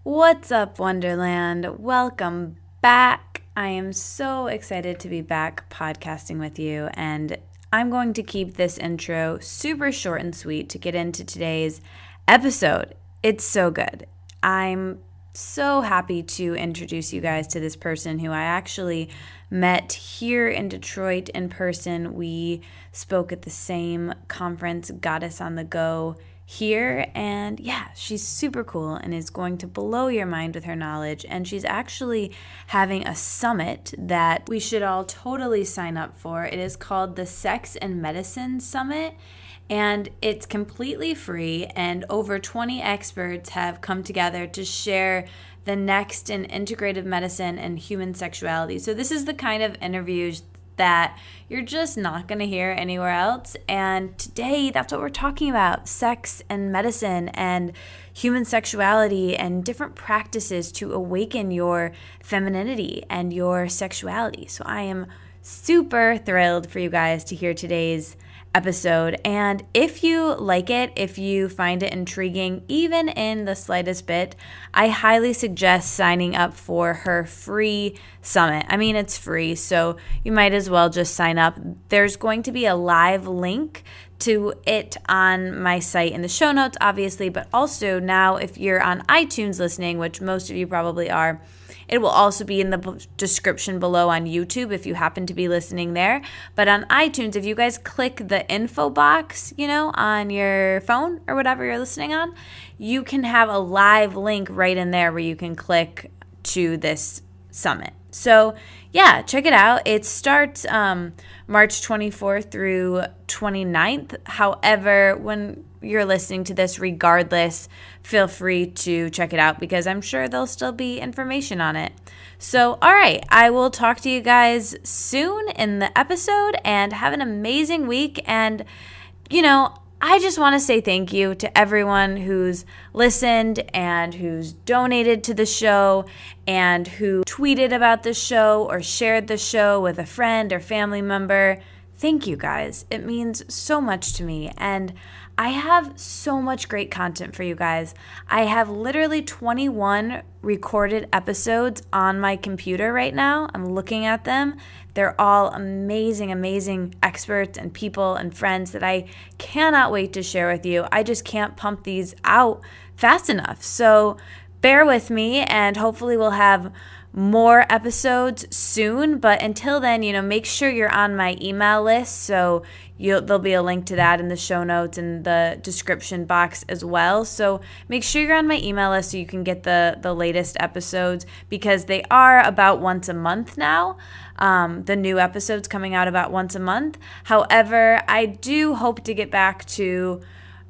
What's up, Wonderland? Welcome back. I am so excited to be back podcasting with you, and I'm going to keep this intro super short and sweet to get into today's episode. It's so good. I'm so happy to introduce you guys to this person who I actually met here in Detroit in person. We spoke at the same conference, Goddess on the Go, here, and yeah, she's super cool and is going to blow your mind with her knowledge. And she's actually having a summit that we should all totally sign up for. It is called the Sex and Medicine Summit, and it's completely free, and over 20 experts have come together to share the next in integrative medicine and human sexuality. So this is the kind of interviews that you're just not going to hear anywhere else. And today, that's what we're talking about: sex and medicine and human sexuality and different practices to awaken your femininity and your sexuality. So I am super thrilled for you guys to hear today's episode. And if you like it, if you find it intriguing, even in the slightest bit, I highly suggest signing up for her free summit. I mean, it's free, so you might as well just sign up. There's going to be a live link to it on my site in the show notes, obviously, but also now if you're on iTunes listening, which most of you probably are, it will also be in the description below on YouTube if you happen to be listening there. But on iTunes, if you guys click the info box, on your phone or whatever you're listening on, you can have a live link right in there where you can click to this summit. So yeah, check it out. It starts March 24th through 29th. However, when you're listening to this, regardless, feel free to check it out because I'm sure there'll still be information on it. So, all right, I will talk to you guys soon in the episode, and have an amazing week. And, I just want to say thank you to everyone who's listened and who's donated to the show and who tweeted about the show or shared the show with a friend or family member. Thank you guys. It means so much to me. And I have so much great content for you guys. I have literally 21 recorded episodes on my computer right now. I'm looking at them. They're all amazing, amazing experts and people and friends that I cannot wait to share with you. I just can't pump these out fast enough. So bear with me, and hopefully we'll have more episodes soon. But until then, make sure you're on my email list. So there'll be a link to that in the show notes and the description box as well. So make sure you're on my email list so you can get the latest episodes, because they are about once a month now. The new episodes coming out about once a month. However, I do hope to get back to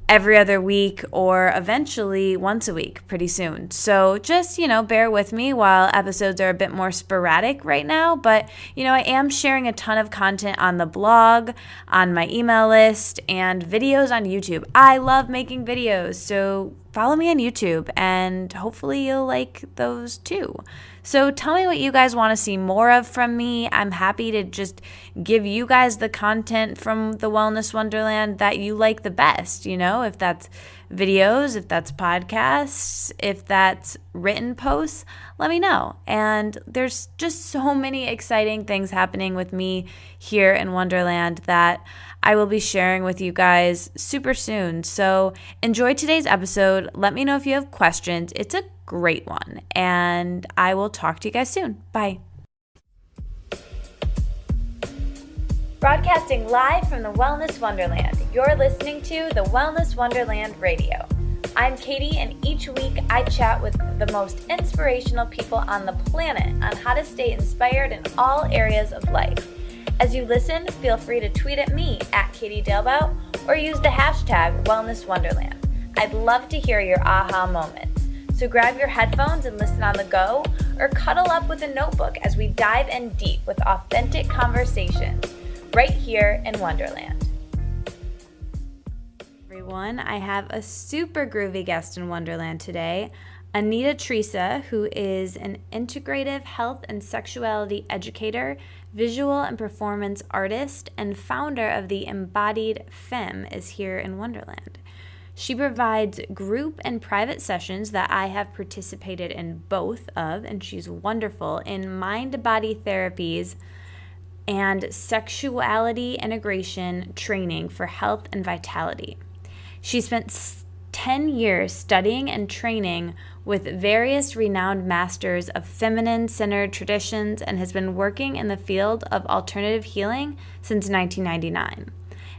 every other week or eventually once a week pretty soon. So just, bear with me while episodes are a bit more sporadic right now. But, I am sharing a ton of content on the blog, on my email list, and videos on YouTube. I love making videos, so follow me on YouTube, and hopefully you'll like those too. So tell me what you guys want to see more of from me. I'm happy to just give you guys the content from the Wellness Wonderland that you like the best, if that's videos, if that's podcasts, if that's written posts, let me know. And there's just so many exciting things happening with me here in Wonderland that I will be sharing with you guys super soon. So enjoy today's episode. Let me know if you have questions. It's a great one, and I will talk to you guys soon. Bye. Broadcasting live from the Wellness Wonderland, you're listening to the Wellness Wonderland Radio. I'm Katie, and each week I chat with the most inspirational people on the planet on how to stay inspired in all areas of life. As you listen, feel free to tweet at me at Katie Dalebout or use the hashtag Wellness Wonderland. I'd love to hear your aha moments. So grab your headphones and listen on the go, or cuddle up with a notebook as we dive in deep with authentic conversations right here in Wonderland. Everyone, I have a super groovy guest in Wonderland today, Anita Teresa, who is an integrative health and sexuality educator, visual and performance artist, and founder of the Embodied Femme, is here in Wonderland. She provides group and private sessions that I have participated in both of, and she's wonderful in mind-body therapies and sexuality integration training for health and vitality. She spent 10 years studying and training with various renowned masters of feminine-centered traditions and has been working in the field of alternative healing since 1999.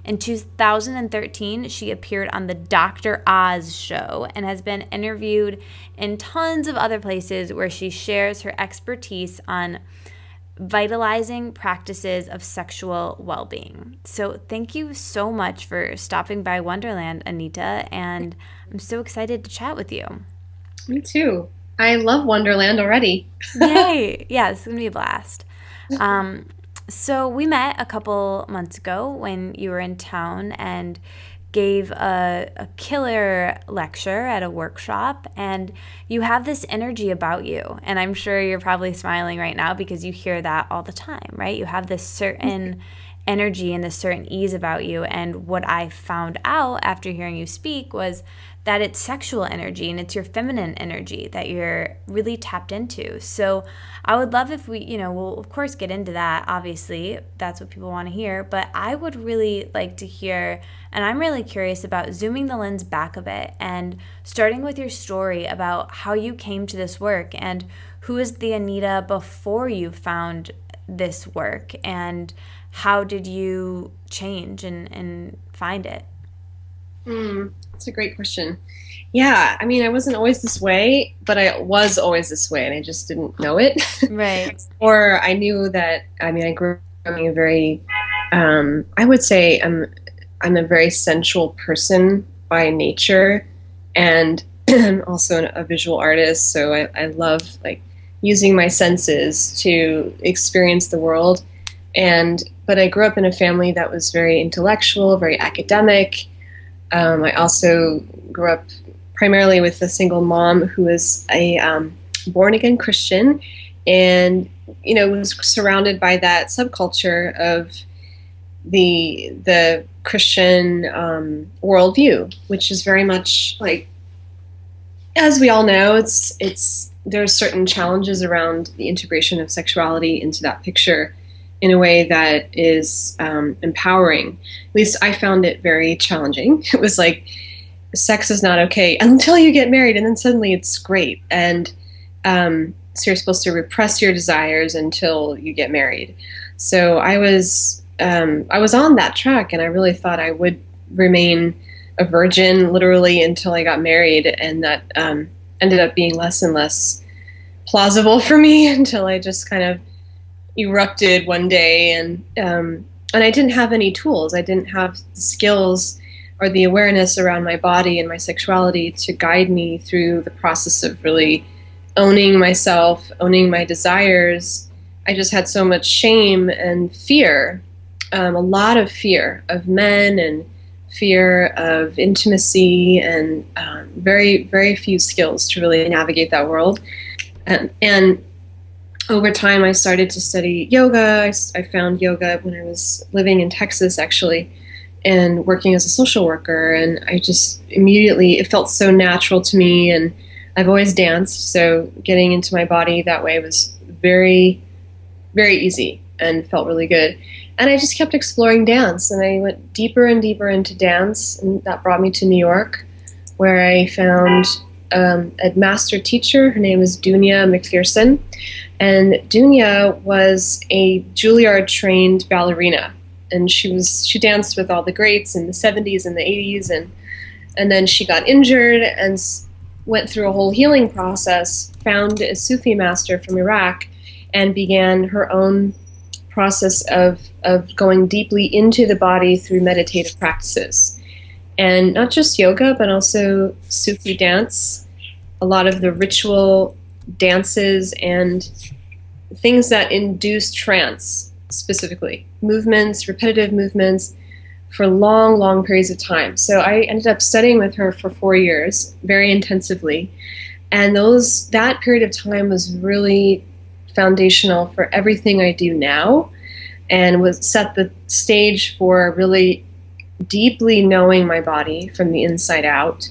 In 2013, she appeared on the Dr. Oz show and has been interviewed in tons of other places where she shares her expertise on vitalizing practices of sexual well-being. So thank you so much for stopping by Wonderland, Anita, and I'm so excited to chat with you. Me too. I love Wonderland already. Yay! Yeah, it's going to be a blast. So we met a couple months ago when you were in town and gave a killer lecture at a workshop, and you have this energy about you, and I'm sure you're probably smiling right now because you hear that all the time, right? You have this certain energy and this certain ease about you, and what I found out after hearing you speak was that it's sexual energy and it's your feminine energy that you're really tapped into. So I would love if we'll of course get into that. Obviously, that's what people want to hear. But I would really like to hear, and I'm really curious about zooming the lens back a bit and starting with your story about how you came to this work and who is the Anita before you found this work and how did you change and find it? That's a great question. Yeah, I mean, I wasn't always this way, but I was always this way, and I just didn't know it. Right. Or I knew that, I mean, I grew up being a very, I would say I'm a very sensual person by nature, and I'm also a visual artist, so I love, like, using my senses to experience the world. But I grew up in a family that was very intellectual, very academic. I also grew up primarily with a single mom who was a born-again Christian and, was surrounded by that subculture of the Christian worldview, which is very much like, as we all know, there's certain challenges around the integration of sexuality into that picture in a way that is empowering. At least I found it very challenging. It was like, sex is not okay until you get married, and then suddenly it's great. And so you're supposed to repress your desires until you get married. So I was on that track, and I really thought I would remain a virgin literally until I got married, and that ended up being less and less plausible for me until I just kind of erupted one day, and I didn't have any tools. I didn't have the skills or the awareness around my body and my sexuality to guide me through the process of really owning myself, owning my desires. I just had so much shame and fear, a lot of fear of men and fear of intimacy, and very, very few skills to really navigate that world. And over time, I started to study yoga. I found yoga when I was living in Texas, actually, and working as a social worker. And I just immediately, it felt so natural to me. And I've always danced, so getting into my body that way was very, very easy and felt really good. And I just kept exploring dance, and I went deeper and deeper into dance, and that brought me to New York, where I found a master teacher. Her name is Dunya McPherson. And Dunya was a Juilliard-trained ballerina, and she danced with all the greats in the 70s and the 80s, and then she got injured and went through a whole healing process, found a Sufi master from Iraq, and began her own process of going deeply into the body through meditative practices. And not just yoga, but also Sufi dance, a lot of the ritual dances and things that induce trance, specifically movements, repetitive movements for long, long periods of time. So I ended up studying with her for 4 years, very intensively. And that period of time was really foundational for everything I do now, and set the stage for really deeply knowing my body from the inside out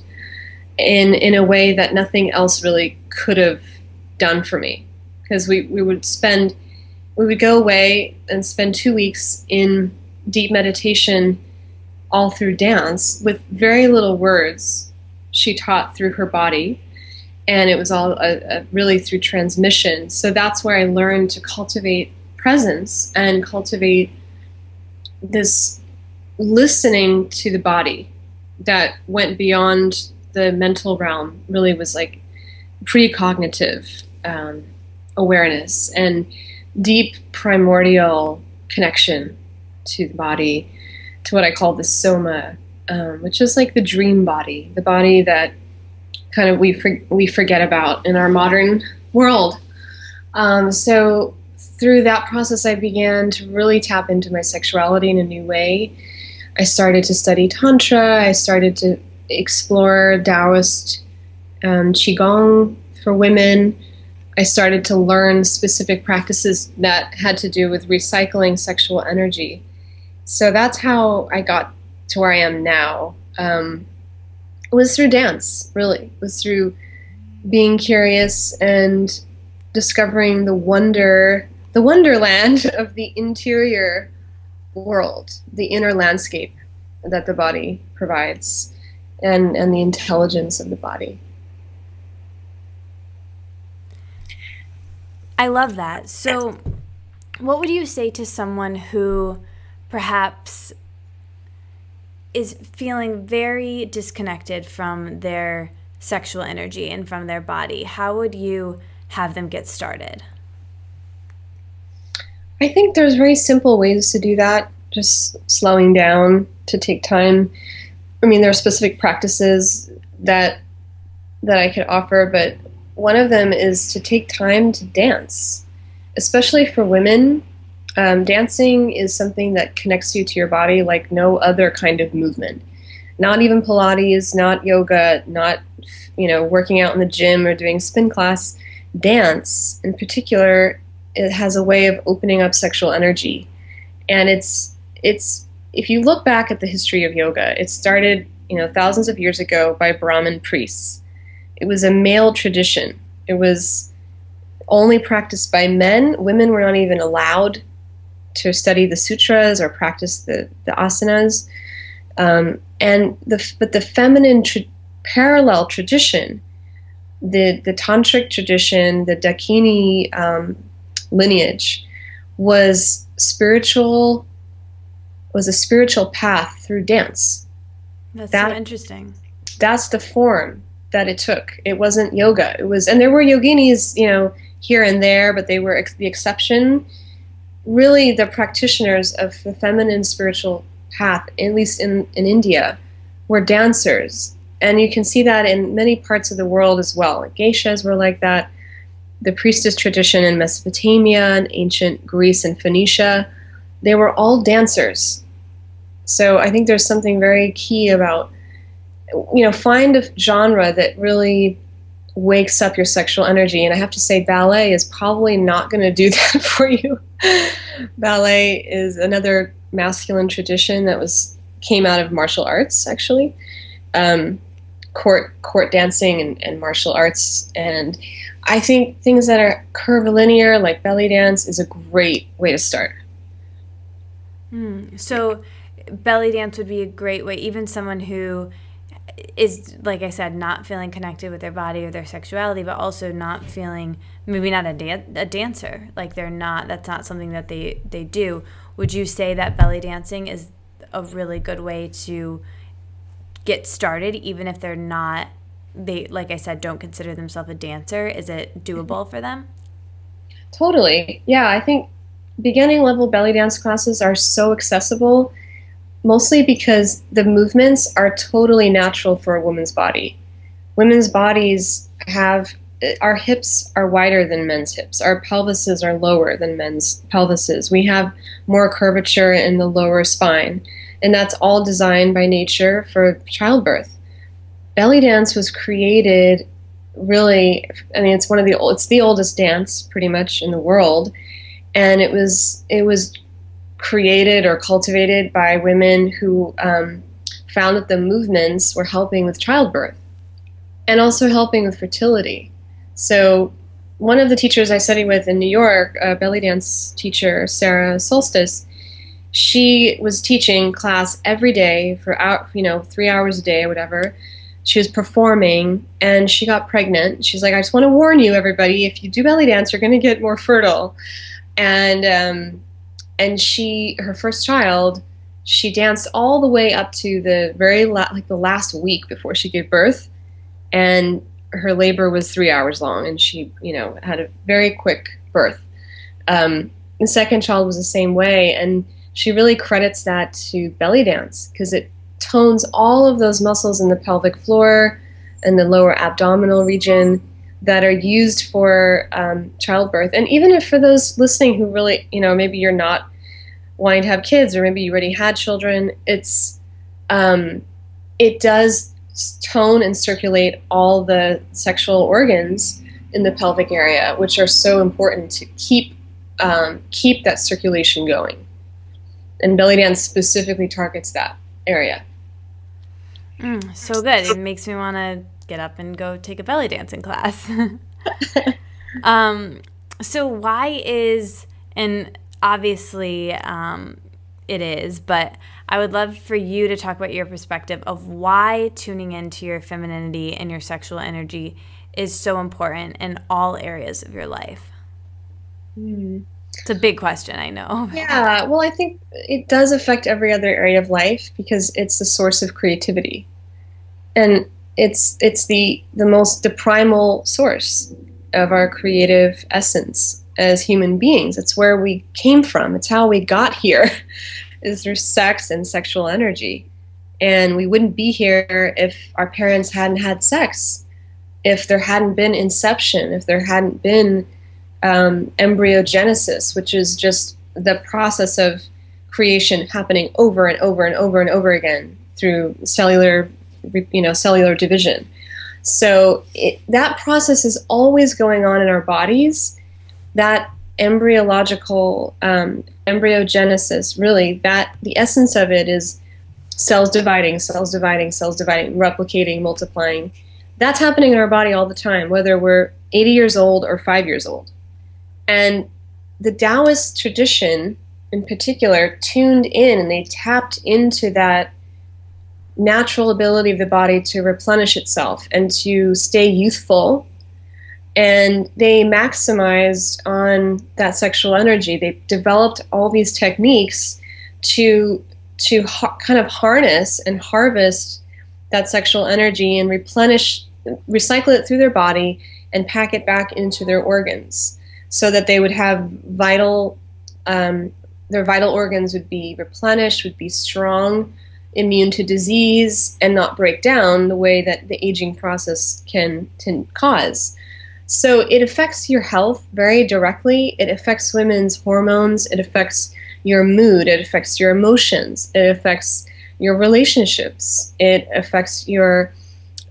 in a way that nothing else really could have done for me. Because we would go away and spend 2 weeks in deep meditation all through dance with very little words she taught through her body. And it was all really through transmission. So that's where I learned to cultivate presence and cultivate this listening to the body that went beyond the mental realm, really was like precognitive awareness and deep primordial connection to the body, to what I call the soma, which is like the dream body, the body that kind of we forget about in our modern world. So through that process, I began to really tap into my sexuality in a new way. I started to study Tantra. I started to explore Taoist Qigong for women. I started to learn specific practices that had to do with recycling sexual energy. So that's how I got to where I am now. It was through dance, really. It was through being curious and discovering the wonderland of the interior world, the inner landscape that the body provides, and the intelligence of the body. I love that. So what would you say to someone who perhaps is feeling very disconnected from their sexual energy and from their body? How would you have them get started? I think there's very simple ways to do that, just slowing down, to take time. I mean, there are specific practices that I could offer, but one of them is to take time to dance, especially for women. Dancing is something that connects you to your body like no other kind of movement. Not even Pilates, not yoga, not working out in the gym or doing spin class. Dance, in particular, it has a way of opening up sexual energy. And it's if you look back at the history of yoga, it started thousands of years ago by Brahmin priests. It was a male tradition. It was only practiced by men. Women were not even allowed to study the sutras or practice the asanas. But the feminine parallel tradition, the tantric tradition, the Dakini lineage, was a spiritual path through dance. That's so interesting. That's the form that it took. It wasn't yoga. And there were yoginis, here and there, but they were the exception. Really, the practitioners of the feminine spiritual path, at least in India, were dancers. And you can see that in many parts of the world as well. Like geishas were like that. The priestess tradition in Mesopotamia and ancient Greece and Phoenicia, they were all dancers. So I think there's something very key about, find a genre that really wakes up your sexual energy. And I have to say, ballet is probably not going to do that for you. Ballet is another masculine tradition that came out of martial arts, actually. Court dancing and martial arts. And I think things that are curvilinear, like belly dance, is a great way to start. So belly dance would be a great way, even someone who is, like I said, not feeling connected with their body or their sexuality, but also not feeling, maybe not a dancer, like that's not something that they do. Would you say that belly dancing is a really good way to get started, even if they, like I said, don't consider themselves a dancer? Is it doable for them? Totally. Yeah, I think beginning level belly dance classes are so accessible, mostly because the movements are totally natural for a woman's body. Women's bodies our hips are wider than men's hips. Our pelvises are lower than men's pelvises. We have more curvature in the lower spine, and that's all designed by nature for childbirth. Belly dance was created really, it's it's the oldest dance pretty much in the world, and it was created or cultivated by women who found that the movements were helping with childbirth and also helping with fertility. So one of the teachers I studied with in New York, a belly dance teacher, Sarah Solstice, she was teaching class every day for 3 hours a day or whatever. She was performing and she got pregnant. She's like, I just want to warn you, everybody, if you do belly dance, you're going to get more fertile. And her first child, she danced all the way up to the the last week before she gave birth. And her labor was 3 hours long, and she, had a very quick birth. The second child was the same way, and she really credits that to belly dance because it tones all of those muscles in the pelvic floor and the lower abdominal region that are used for childbirth. And even if for those listening who really, maybe you're not wanting to have kids, or maybe you already had children, it does tone and circulate all the sexual organs in the pelvic area, which are so important to keep that circulation going. And belly dance specifically targets that area. So good. It makes me want to get up and go take a belly dancing class. So why is, and obviously it is, but I would love for you to talk about your perspective of why tuning into your femininity and your sexual energy is so important in all areas of your life. It's a big question, I know. Yeah, well, I think it does affect every other area of life because it's the source of creativity. And it's the primal source of our creative essence as human beings. It's where we came from. It's how we got here, is through sex and sexual energy. And we wouldn't be here if our parents hadn't had sex, if there hadn't been inception, if there hadn't been embryogenesis, which is just the process of creation happening over and over and over and over again through cellular division. So that process is always going on in our bodies. That embryological embryogenesis, really, that the essence of it is cells dividing, replicating, multiplying. That's happening in our body all the time, whether we're 80 years old or 5 years old. And the Taoist tradition in particular tuned in, and they tapped into that natural ability of the body to replenish itself and to stay youthful. And they maximized on that sexual energy. They developed all these techniques to kind of harness and harvest that sexual energy and recycle it through their body and pack it back into their organs so that they would have their vital organs would be replenished, would be strong, immune to disease, and not break down the way that the aging process can cause. So it affects your health very directly. It affects women's hormones. It affects your mood. It affects your emotions. It affects your relationships. It affects your,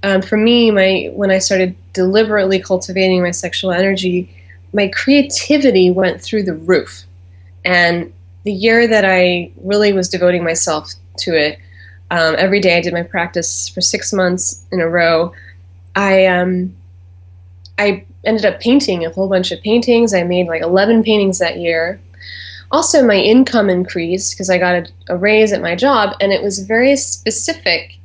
for me, when I started deliberately cultivating my sexual energy, my creativity went through the roof. And the year that I really was devoting myself to it, every day I did my practice for 6 months in a row, I ended up painting a whole bunch of paintings. I made like 11 paintings that year. Also, my income increased because I got a raise at my job, and it was very specific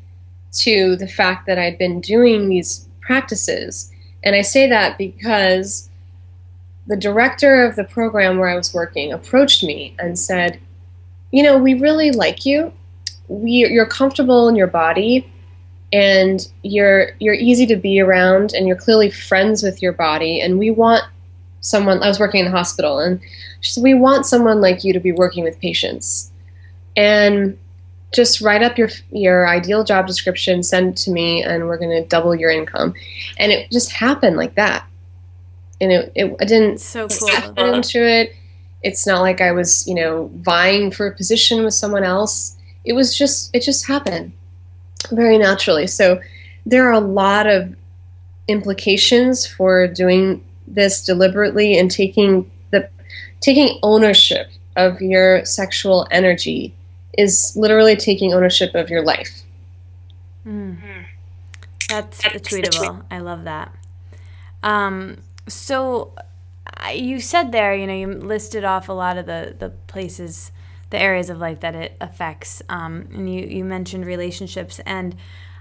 to the fact that I'd been doing these practices. And I say that because the director of the program where I was working approached me and said, we really like you. You're comfortable in your body, and you're easy to be around, and you're clearly friends with your body, and we want someone. I was working in a hospital, and she said, we want someone like you to be working with patients, and just write up your ideal job description, send it to me, and we're going to double your income. And it just happened like that. And I didn't step into it. It's not like I was, vying for a position with someone else. It just happened very naturally. So there are a lot of implications for doing this deliberately and taking ownership of your sexual energy is literally taking ownership of your life. That's tweetable. I love that. So you said there, you listed off a lot of the places, the areas of life that it affects. And you mentioned relationships. And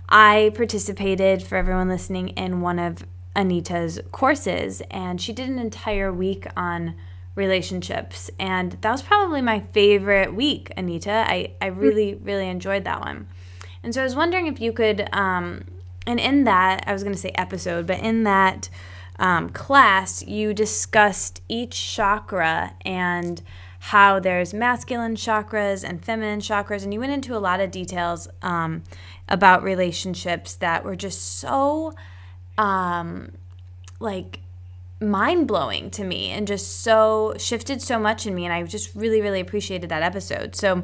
I participated, for everyone listening, in one of Anita's courses. And she did an entire week on relationships. And that was probably my favorite week, Anita. I really, really enjoyed that one. And so I was wondering if you could, and in that, I was going to say episode, but in that class, you discussed each chakra and how there's masculine chakras and feminine chakras, and you went into a lot of details about relationships that were just so, mind-blowing to me, and just so shifted so much in me, and I just really, really appreciated that episode. So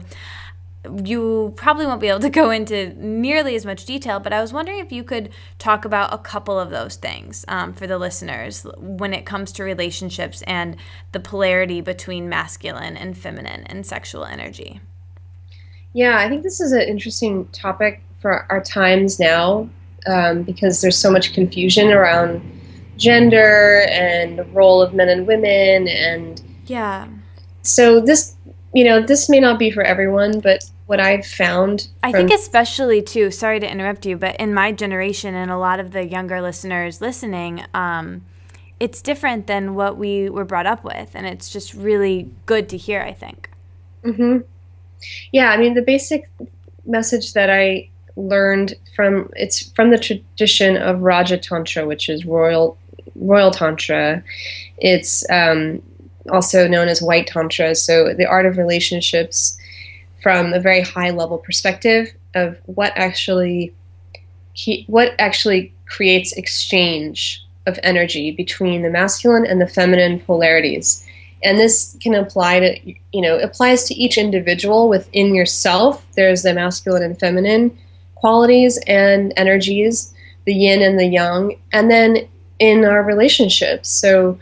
you probably won't be able to go into nearly as much detail, but I was wondering if you could talk about a couple of those things for the listeners when it comes to relationships and the polarity between masculine and feminine and sexual energy. Yeah, I think this is an interesting topic for our times now, because there's so much confusion around gender and the role of men and women, and so this may not be for everyone, but what I've found, I think especially too, sorry to interrupt you, but in my generation and a lot of the younger listeners listening, it's different than what we were brought up with, and it's just really good to hear, I think. Mm-hmm. Yeah, I mean, the basic message that I learned from the tradition of Raja Tantra, which is royal Tantra. It's also known as white Tantra, so the art of relationships from a very high level perspective of what actually creates exchange of energy between the masculine and the feminine polarities. And this can applies to each individual within yourself. There's the masculine and feminine qualities and energies, the yin and the yang, and then in our relationships. So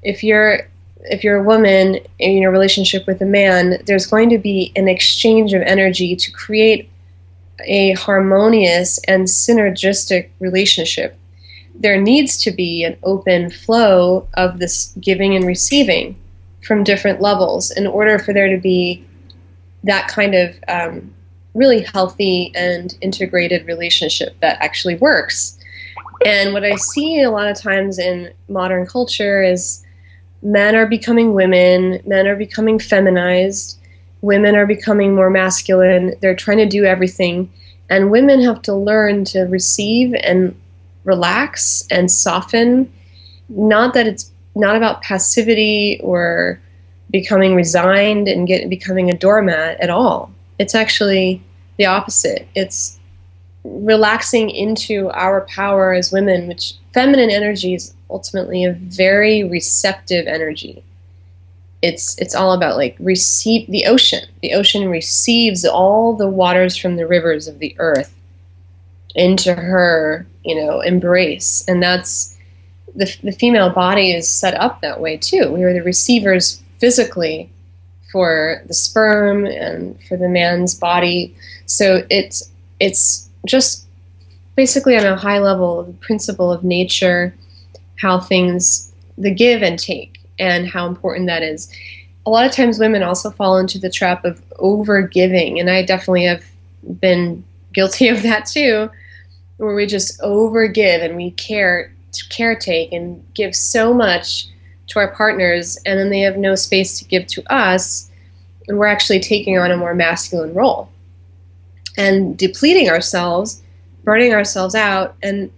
if you're a woman in a relationship with a man, there's going to be an exchange of energy to create a harmonious and synergistic relationship. There needs to be an open flow of this giving and receiving from different levels in order for there to be that kind of really healthy and integrated relationship that actually works. And what I see a lot of times in modern culture is men are becoming women, men are becoming feminized, women are becoming more masculine, they're trying to do everything, and women have to learn to receive and relax and soften. Not that it's not about passivity or becoming resigned and becoming a doormat at all. It's actually the opposite. It's relaxing into our power as women, which feminine energy is ultimately a very receptive energy. It's all about receive the ocean. The ocean receives all the waters from the rivers of the earth into her, embrace. And that's the female body is set up that way too. We are the receivers physically for the sperm and for the man's body. So it's just basically on a high level, the principle of nature, how things, the give and take, and how important that is. A lot of times women also fall into the trap of over-giving, and I definitely have been guilty of that too, where we just over-give and we caretake and give so much to our partners, and then they have no space to give to us, and we're actually taking on a more masculine role and depleting ourselves, burning ourselves out, and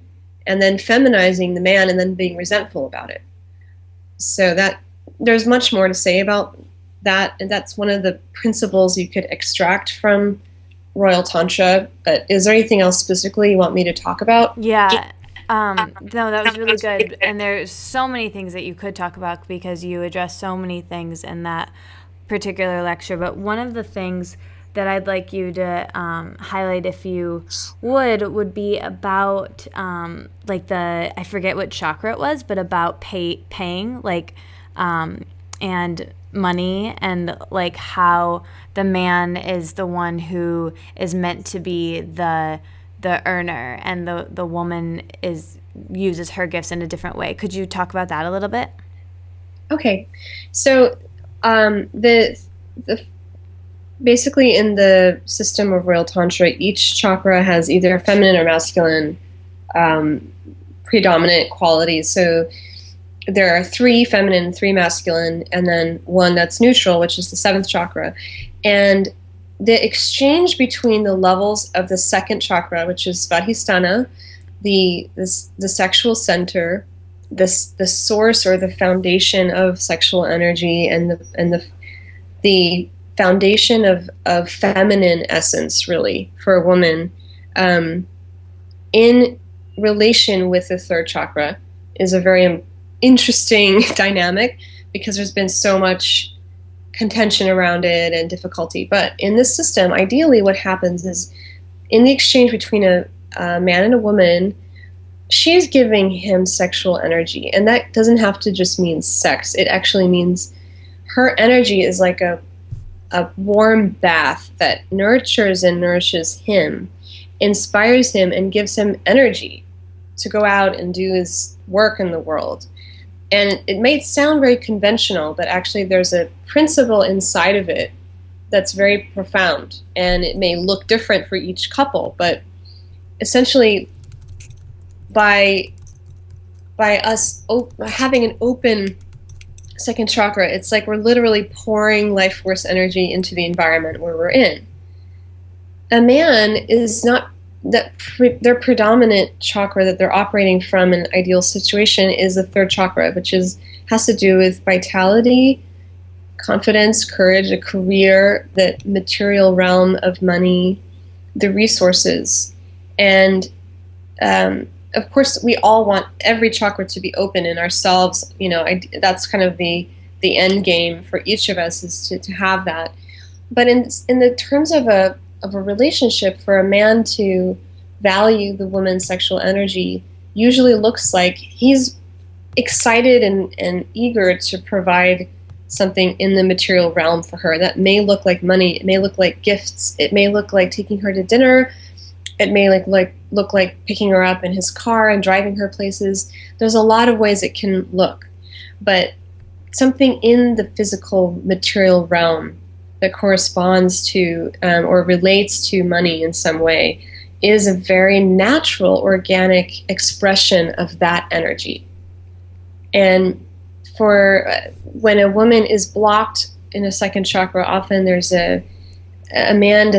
then feminizing the man and then being resentful about it. So that there's much more to say about that, and that's one of the principles you could extract from Royal Tantra. But is there anything else specifically you want me to talk about? Yeah. No, that was really good. And there's so many things that you could talk about because you address so many things in that particular lecture. But one of the things that I'd like you to highlight, if you would be about I forget what chakra it was, but about paying, and money, and like how the man is the one who is meant to be the earner, and the woman uses her gifts in a different way. Could you talk about that a little bit? Okay, so the basically in the system of Royal Tantra, each chakra has either feminine or masculine predominant qualities. So there are 3 feminine, 3 masculine, and then 1 that's neutral, which is the 7th chakra. And the exchange between the levels of the 2nd chakra, which is Svadhisthana, the sexual center, the source or the foundation of sexual energy, and the foundation of feminine essence, really, for a woman, in relation with the 3rd chakra, is a very interesting dynamic, because there's been so much contention around it and difficulty. But in this system, ideally what happens is, in the exchange between a man and a woman, she's giving him sexual energy. And that doesn't have to just mean sex. It actually means her energy is like a warm bath that nurtures and nourishes him, inspires him, and gives him energy to go out and do his work in the world. And it may sound very conventional, but actually there's a principle inside of it that's very profound, and it may look different for each couple, but essentially by us having an open 2nd chakra, it's like we're literally pouring life force energy into the environment where we're in. A man is not their predominant chakra that they're operating from in an ideal situation is the 3rd chakra, which has to do with vitality, confidence, courage, a career, the material realm of money, the resources. And of course, we all want every chakra to be open in ourselves. That's kind of the end game for each of us, is to have that. But in the terms of a relationship, for a man to value the woman's sexual energy usually looks like he's excited and eager to provide something in the material realm for her. That may look like money, it may look like gifts, it may look like taking her to dinner, it may look like picking her up in his car and driving her places. There's a lot of ways it can look, but something in the physical material realm that corresponds to or relates to money in some way is a very natural, organic expression of that energy. And for when a woman is blocked in a 2nd chakra, often there's a man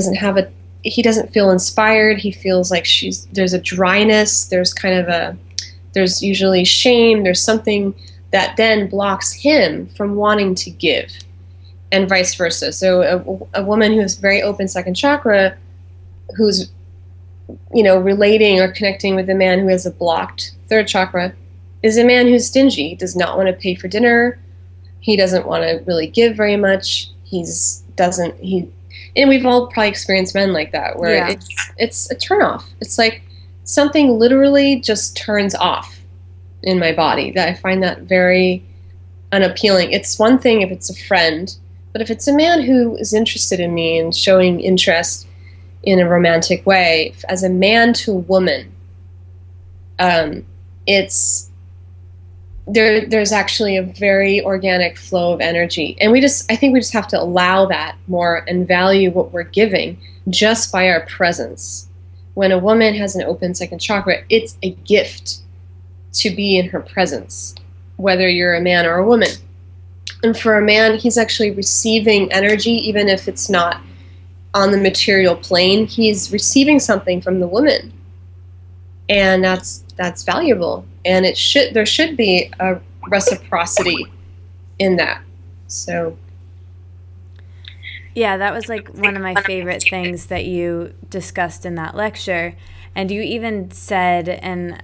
he doesn't feel inspired. He feels like there's a dryness. There's there's usually shame. There's something that then blocks him from wanting to give, and vice versa. So a woman who has very open 2nd chakra, who's relating or connecting with a man who has a blocked 3rd chakra, is a man who's stingy. He does not want to pay for dinner. He doesn't want to really give very much. And we've all probably experienced men like that, where it's a turnoff. It's like something literally just turns off in my body. That I find that very unappealing. It's one thing if it's a friend, but if it's a man who is interested in me and showing interest in a romantic way, as a man to a woman, there's actually a very organic flow of energy. And I think we just have to allow that more and value what we're giving just by our presence. When a woman has an open 2nd chakra, it's a gift to be in her presence, whether you're a man or a woman. And for a man, he's actually receiving energy, even if it's not on the material plane. He's receiving something from the woman, and that's valuable. And there should be a reciprocity in that. So yeah, that was like one of my favorite things that you discussed in that lecture. And you even said, and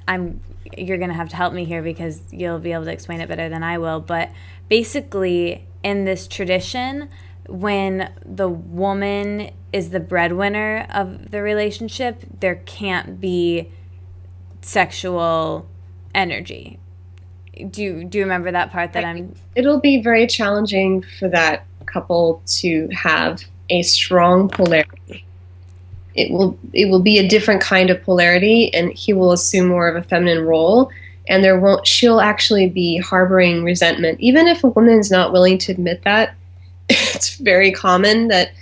you're going to have to help me here because you'll be able to explain it better than I will, but basically in this tradition, when the woman is the breadwinner of the relationship, there can't be sexual energy. Do you remember that part that I'm... It'll be very challenging for that couple to have a strong polarity. It will be a different kind of polarity, and he will assume more of a feminine role, and she'll actually be harboring resentment. Even if a woman's not willing to admit that, it's very common that,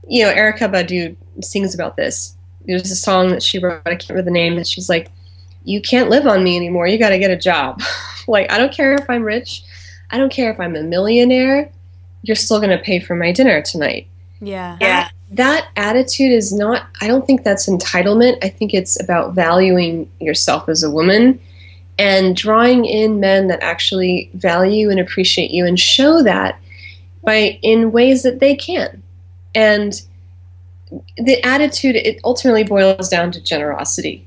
Erykah Badu sings about this. There's a song that she wrote, I can't remember the name, that she's like, you can't live on me anymore, you got to get a job. Like, I don't care if I'm rich, I don't care if I'm a millionaire, you're still going to pay for my dinner tonight. Yeah. That attitude is not, I don't think that's entitlement. I think it's about valuing yourself as a woman and drawing in men that actually value and appreciate you and show that in ways that they can. And the attitude, it ultimately boils down to generosity.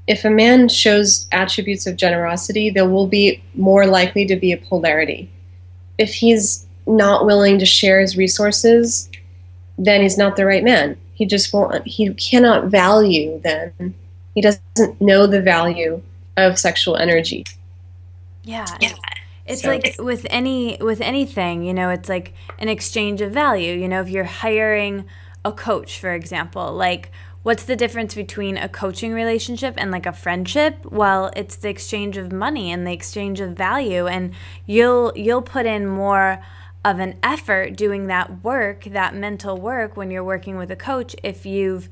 If a man shows attributes of generosity, there will be more likely to be a polarity. If he's not willing to share his resources, then he's not the right man. He cannot value then. He doesn't know the value of sexual energy. Yeah. It's like with anything, it's like an exchange of value. If you're hiring a coach, for example, like, what's the difference between a coaching relationship and like a friendship? Well, it's the exchange of money and the exchange of value, and you'll put in more of an effort doing that work, that mental work, when you're working with a coach, if you've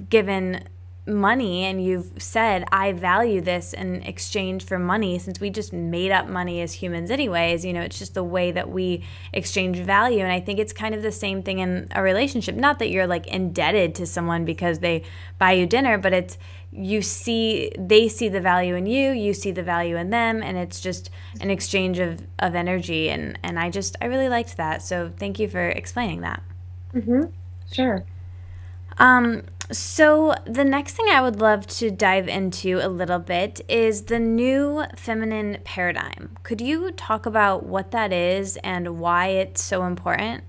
given money and you've said, I value this in exchange for money, since we just made up money as humans anyways. It's just the way that we exchange value. And I think it's kind of the same thing in a relationship. Not that you're like indebted to someone because they buy you dinner, but it's they see the value in you, you see the value in them, and it's just an exchange of energy. And I really liked that. So thank you for explaining that. Mm-hmm. Sure. So the next thing I would love to dive into a little bit is the new feminine paradigm. Could you talk about what that is and why it's so important?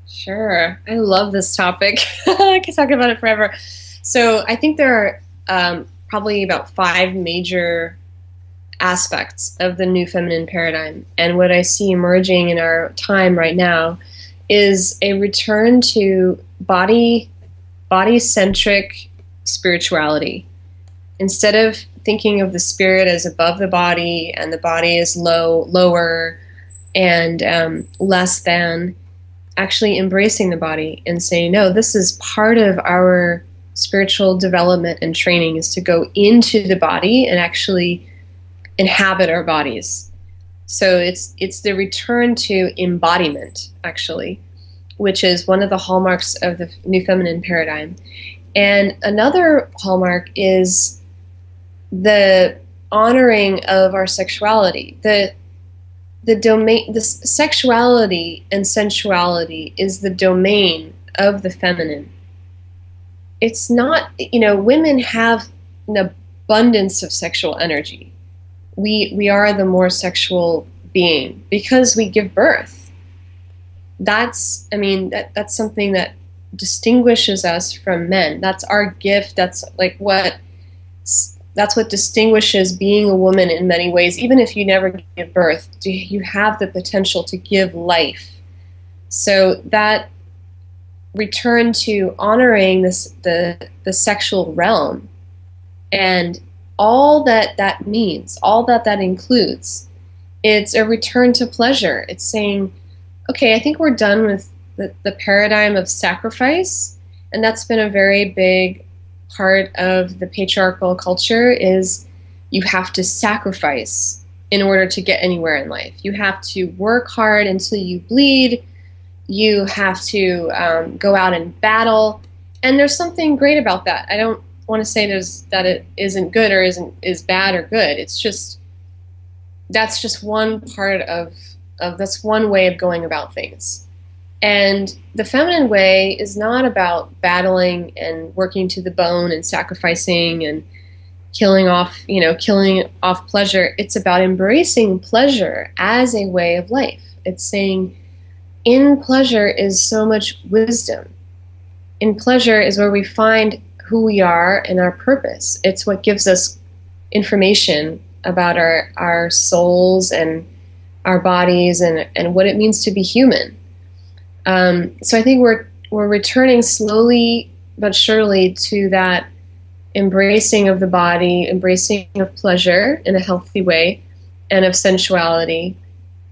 Sure. I love this topic. I could talk about it forever. So I think there are probably about 5 major aspects of the new feminine paradigm. And what I see emerging in our time right now is a return to body-centric spirituality. Instead of thinking of the spirit as above the body and the body as lower and less than, actually embracing the body and saying, no, this is part of our spiritual development and training, is to go into the body and actually inhabit our bodies. So it's the return to embodiment, actually, which is one of the hallmarks of the new feminine paradigm. And another hallmark is the honoring of our sexuality. The sexuality and sensuality is the domain of the feminine. It's not, women have an abundance of sexual energy. We are the more sexual being because we give birth. That's something that distinguishes us from men. That's our gift. That's what distinguishes being a woman in many ways. Even if you never give birth, you have the potential to give life. So that return to honoring the sexual realm and all that means, all that includes, it's a return to pleasure. It's saying, okay, I think we're done with the paradigm of sacrifice, and that's been a very big part of the patriarchal culture, is you have to sacrifice in order to get anywhere in life. You have to work hard until you bleed. You have to go out and battle, and there's something great about that. I don't want to say that it isn't good or is bad or good. It's just, that's just one part of that's one way of going about things. And the feminine way is not about battling and working to the bone and sacrificing and killing off pleasure. It's about embracing pleasure as a way of life. It's saying, in pleasure is so much wisdom. In pleasure is where we find who we are and our purpose. It's what gives us information about our souls and our bodies and what it means to be human. So I think we're returning slowly but surely to that embracing of the body, embracing of pleasure in a healthy way, and of sensuality.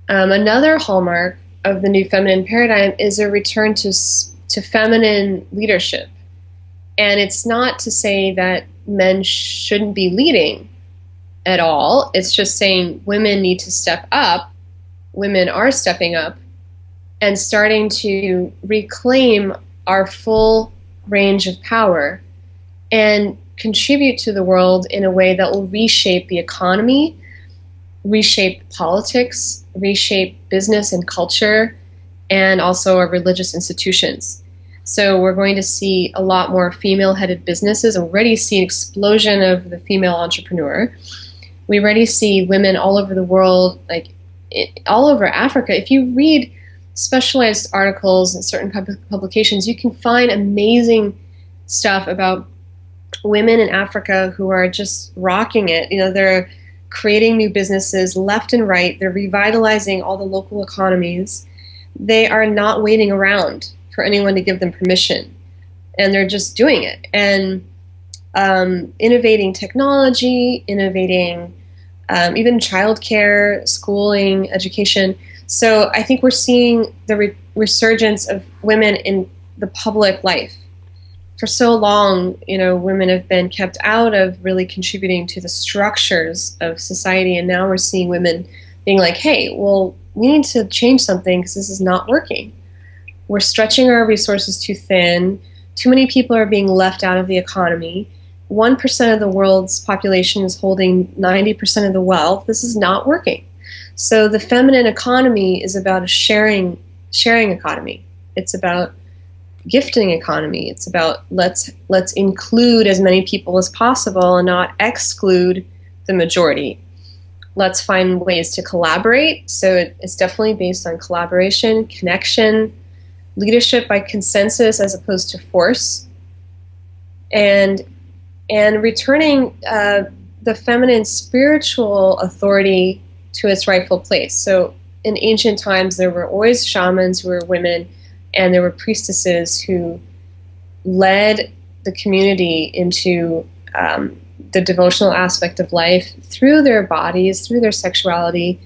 Another hallmark of the new feminine paradigm is a return to feminine leadership. And it's not to say that men shouldn't be leading at all. It's just saying women need to step up. Women are stepping up and starting to reclaim our full range of power and contribute to the world in a way that will reshape the economy, reshape politics, reshape business and culture, and also our religious institutions. So we're going to see a lot more female-headed businesses. We already see an explosion of the female entrepreneur. We already see women all over the world, like all over Africa. If you read specialized articles in certain publications, you can find amazing stuff about women in Africa who are just rocking it. You know, they're creating new businesses left and right. They're revitalizing all the local economies. They are not waiting around for anyone to give them permission, and they're just doing it and innovating technology, innovating even childcare, schooling, education. So I think we're seeing the resurgence of women in the public life. For so long, you know, women have been kept out of really contributing to the structures of society, and now we're seeing women being like, hey, well, we need to change something because this is not working. We're stretching our resources too thin. Too many people are being left out of the economy. 1% of the world's population is holding 90% of the wealth. This is not working. So the feminine economy is about a sharing economy. It's about gifting economy. It's about let's include as many people as possible and not exclude the majority. Let's find ways to collaborate. So it's definitely based on collaboration, connection, leadership by consensus as opposed to force, and returning the feminine spiritual authority to its rightful place. So in ancient times, there were always shamans who were women, and there were priestesses who led the community into the devotional aspect of life through their bodies, through their sexuality,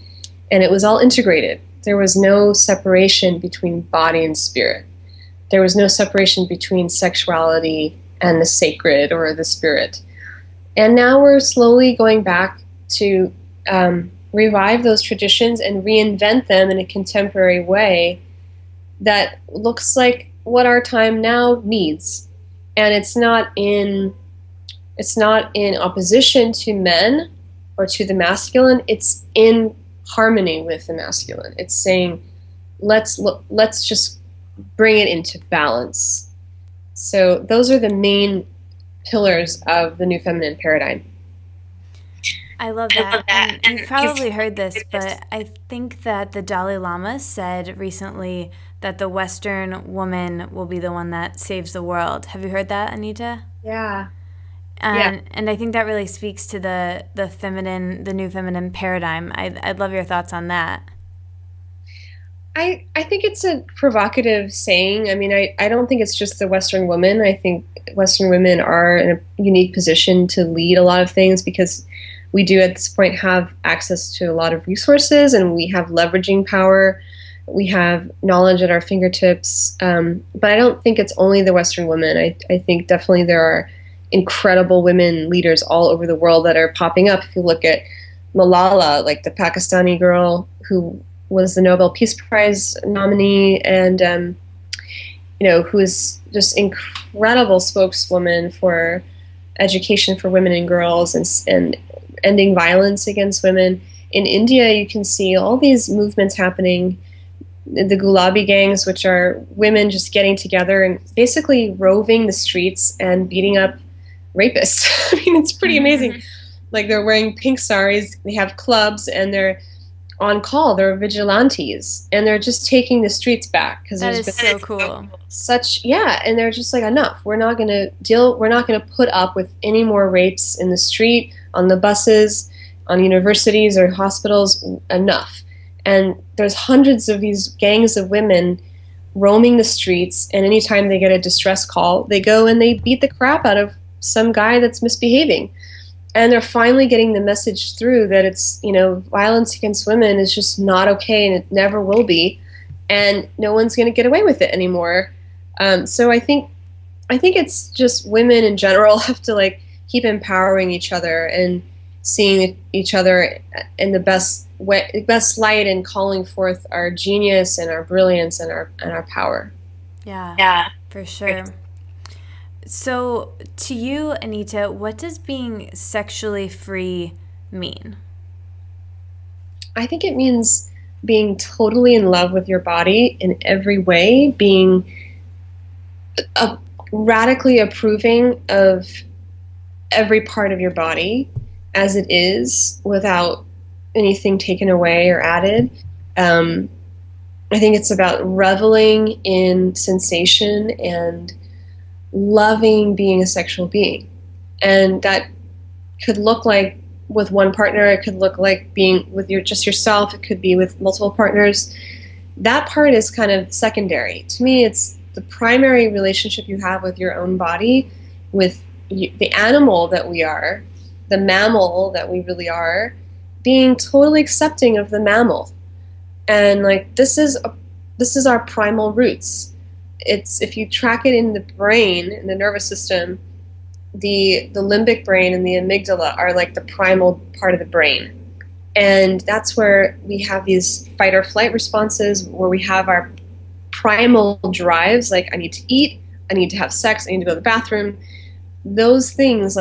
and it was all integrated. There was no separation between body and spirit. There was no separation between sexuality and the sacred or the spirit. And now we're slowly going back to revive those traditions and reinvent them in a contemporary way that looks like what our time now needs. And it's not in opposition to men or to the masculine. It's in harmony with the masculine. It's saying, let's just bring it into balance. So those are the main pillars of the new feminine paradigm. I love that. And you've probably heard this, but I think that the Dalai Lama said recently that the Western woman will be the one that saves the world. Have you heard that, Anita? Yeah. And I think that really speaks to the new feminine paradigm. I'd love your thoughts on that. I think it's a provocative saying. I mean, I don't think it's just the Western woman. I think Western women are in a unique position to lead a lot of things because we do at this point have access to a lot of resources, and we have leveraging power. We have knowledge at our fingertips. But I don't think it's only the Western woman. I think definitely there are incredible women leaders all over the world that are popping up. If you look at Malala, like the Pakistani girl who was the Nobel Peace Prize nominee, and who is just incredible spokeswoman for education for women and girls and ending violence against women. In India, you can see all these movements happening. The Gulabi gangs, which are women just getting together and basically roving the streets and beating up rapists. I mean, it's pretty amazing. Like, they're wearing pink saris, they have clubs, and they're on call. They're vigilantes, and they're just taking the streets back because that is so cool. And they're just like, enough. We're not going to put up with any more rapes in the street, on the buses. on universities or hospitals enough. And there's hundreds of these gangs of women roaming the streets, and anytime they get a distress call, they go and they beat the crap out of some guy that's misbehaving. And they're finally getting the message through that it's, violence against women is just not okay, and it never will be, and no one's going to get away with it anymore. So I think it's just women in general have to keep empowering each other and seeing each other in the best light, and calling forth our genius and our brilliance and our power. Yeah, for sure. So to you, Anita, what does being sexually free mean? I think it means being totally in love with your body in every way, being radically approving of every part of your body as it is, without anything taken away or added. I think it's about reveling in sensation and loving being a sexual being. And that could look like with one partner, it could look like being with just yourself, it could be with multiple partners. That part is kind of secondary. To me, it's the primary relationship you have with your own body, with the animal that we are, the mammal that we really are, being totally accepting of the mammal. And this is our primal roots. It's, if you track it in the brain, in the nervous system, the limbic brain and the amygdala are the primal part of the brain. And that's where we have these fight or flight responses, where we have our primal drives, I need to eat, I need to have sex, I need to go to the bathroom. Those things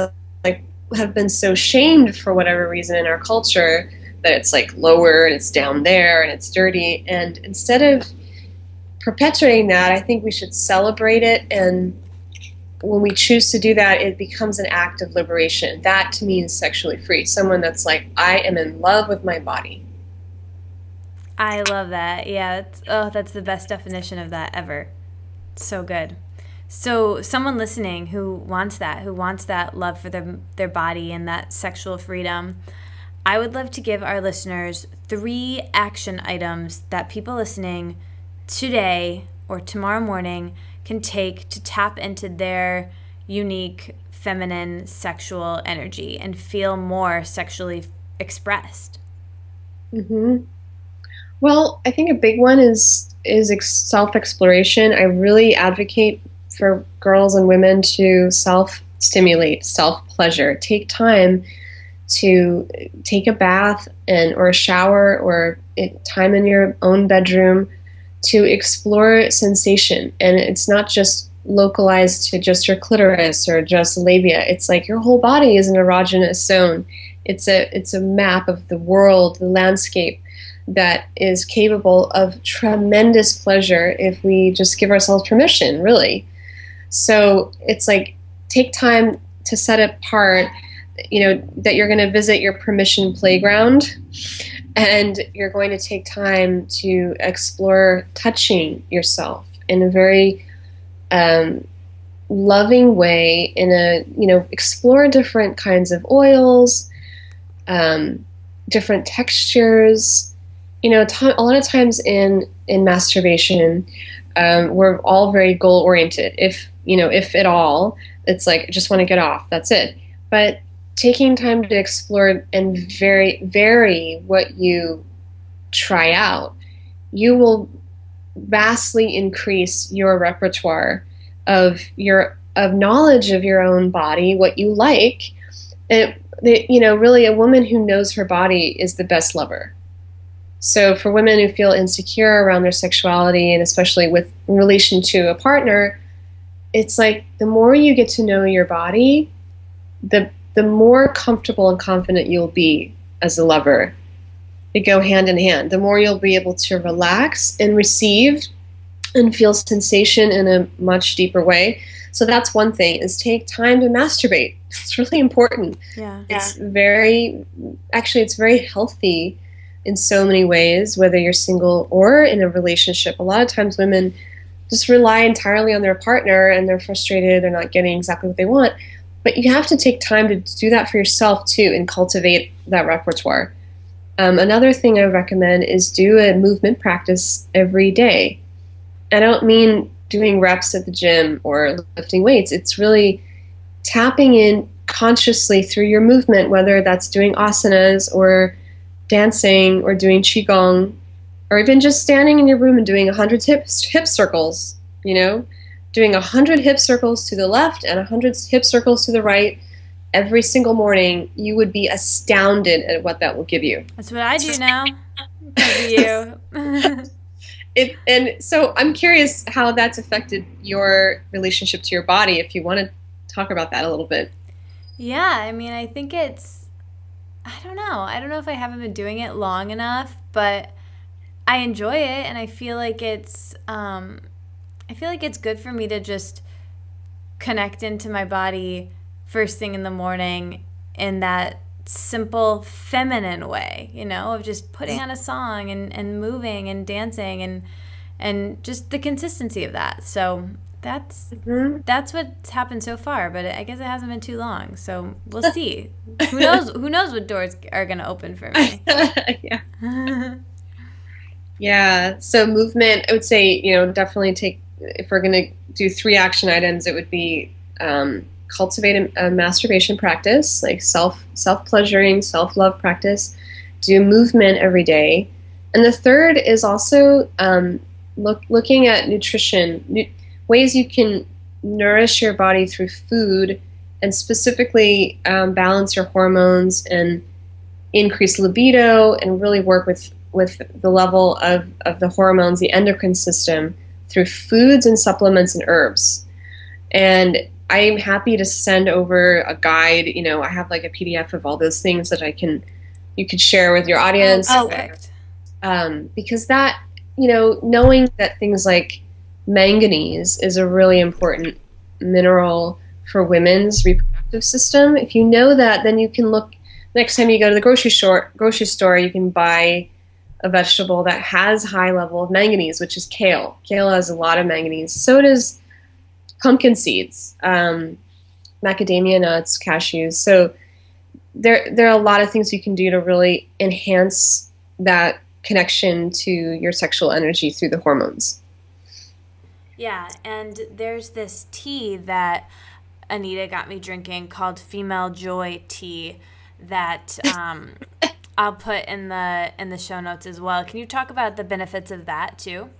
have been so shamed for whatever reason in our culture, that it's lower and it's down there and it's dirty. And instead of perpetuating that, I think we should celebrate it. And when we choose to do that, it becomes an act of liberation. That to me is sexually free. Someone that's I am in love with my body. I love that. Yeah, that's the best definition of that ever. So good. So someone listening who wants that love for their body and that sexual freedom, I would love to give our listeners 3 action items that people listening today or tomorrow morning can take to tap into their unique feminine sexual energy and feel more sexually expressed. Mm-hmm. Well, I think a big one is self-exploration. I really advocate for girls and women to self-stimulate, self-pleasure. Take time to take a bath or a shower or time in your own bedroom to explore sensation. And it's not just localized to just your clitoris or just labia. It's your whole body is an erogenous zone. It's a map of the world, the landscape, that is capable of tremendous pleasure if we just give ourselves permission, really. So it's take time to set apart, that you're going to visit your permission playground, and you're going to take time to explore touching yourself in a very loving way, explore different kinds of oils, different textures. A lot of times in masturbation, we're all very goal oriented. If at all, it's I just want to get off. That's it. But taking time to explore and vary what you try out, you will vastly increase your repertoire of knowledge of your own body, what you like. And really, a woman who knows her body is the best lover. So for women who feel insecure around their sexuality, and especially with relation to a partner, it's the more you get to know your body, the more comfortable and confident you'll be as a lover. They go hand in hand. The more you'll be able to relax and receive and feel sensation in a much deeper way. So that's one thing, is take time to masturbate. It's really important. Yeah. It's very healthy in so many ways, whether you're single or in a relationship. A lot of times women just rely entirely on their partner and they're frustrated, they're not getting exactly what they want. But you have to take time to do that for yourself too and cultivate that repertoire. Another thing I recommend is do a movement practice every day. I don't mean doing reps at the gym or lifting weights. It's really tapping in consciously through your movement, whether that's doing asanas or dancing or doing qigong, or even just standing in your room and doing 100 hip circles, doing 100 hip circles to the left and 100 hip circles to the right every single morning. You would be astounded at what that will give you. That's what I do now. Because of you. And so I'm curious how that's affected your relationship to your body, if you want to talk about that a little bit. Yeah, I mean, I think I don't know. I don't know if I haven't been doing it long enough, but I enjoy it, and I feel like it's good for me to just connect into my body first thing in the morning in that simple feminine way, of just putting on a song and moving and dancing and just the consistency of that. So that's what's happened so far, but I guess it hasn't been too long. So we'll see. Who knows what doors are going to open for me. Yeah. Yeah. So movement, I would say, definitely if we're going to do 3 action items, it would be cultivate a masturbation practice, like self-pleasuring, self-love practice, do movement every day. And the third is also looking at nutrition, ways you can nourish your body through food and specifically balance your hormones and increase libido and really work with the level of the hormones, the endocrine system, through foods and supplements and herbs. And I'm happy to send over a guide. I have like a PDF of all those things that you could share with your audience. Oh, perfect. Because that, knowing that things like manganese is a really important mineral for women's reproductive system. If you know that, then you can look, next time you go to the grocery store, you can buy a vegetable that has high level of manganese, which is kale. Kale has a lot of manganese. So does pumpkin seeds, macadamia nuts, cashews. So there are a lot of things you can do to really enhance that connection to your sexual energy through the hormones. Yeah, and there's this tea that Anita got me drinking called Female Joy Tea that I'll put in the show notes as well. Can you talk about the benefits of that too?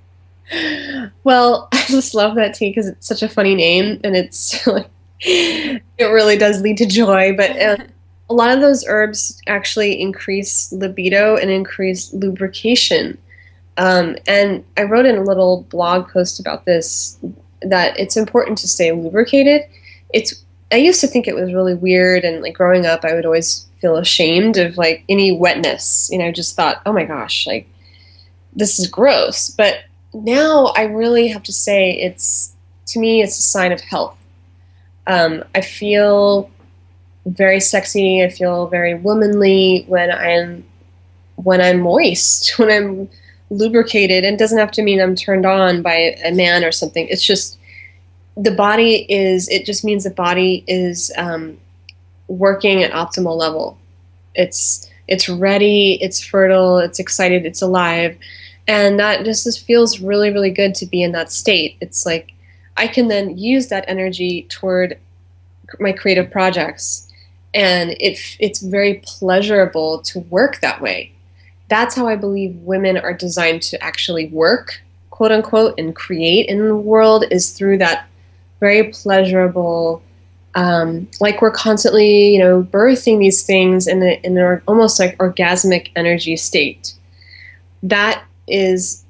Well, I just love that tea because it's such a funny name, and it's it really does lead to joy. But a lot of those herbs actually increase libido and increase lubrication. And I wrote in a little blog post about this, that it's important to stay lubricated. I used to think it was really weird, and like growing up, I would always feel ashamed of like any wetness. I just thought, oh my gosh, like this is gross. But now I really have to say to me, it's a sign of health. I feel very sexy. I feel very womanly when I'm moist, when I'm lubricated. And it doesn't have to mean I'm turned on by a man or something. It's just it just means the body is working at optimal level. It's ready, it's fertile, it's excited, it's alive. And that just feels really, really good to be in that state. It's like I can then use that energy toward my creative projects. And it's very pleasurable to work that way. That's how I believe women are designed to actually work, quote unquote, and create in the world, is through that very pleasurable, like we're constantly, birthing these things in an almost like orgasmic energy state. That is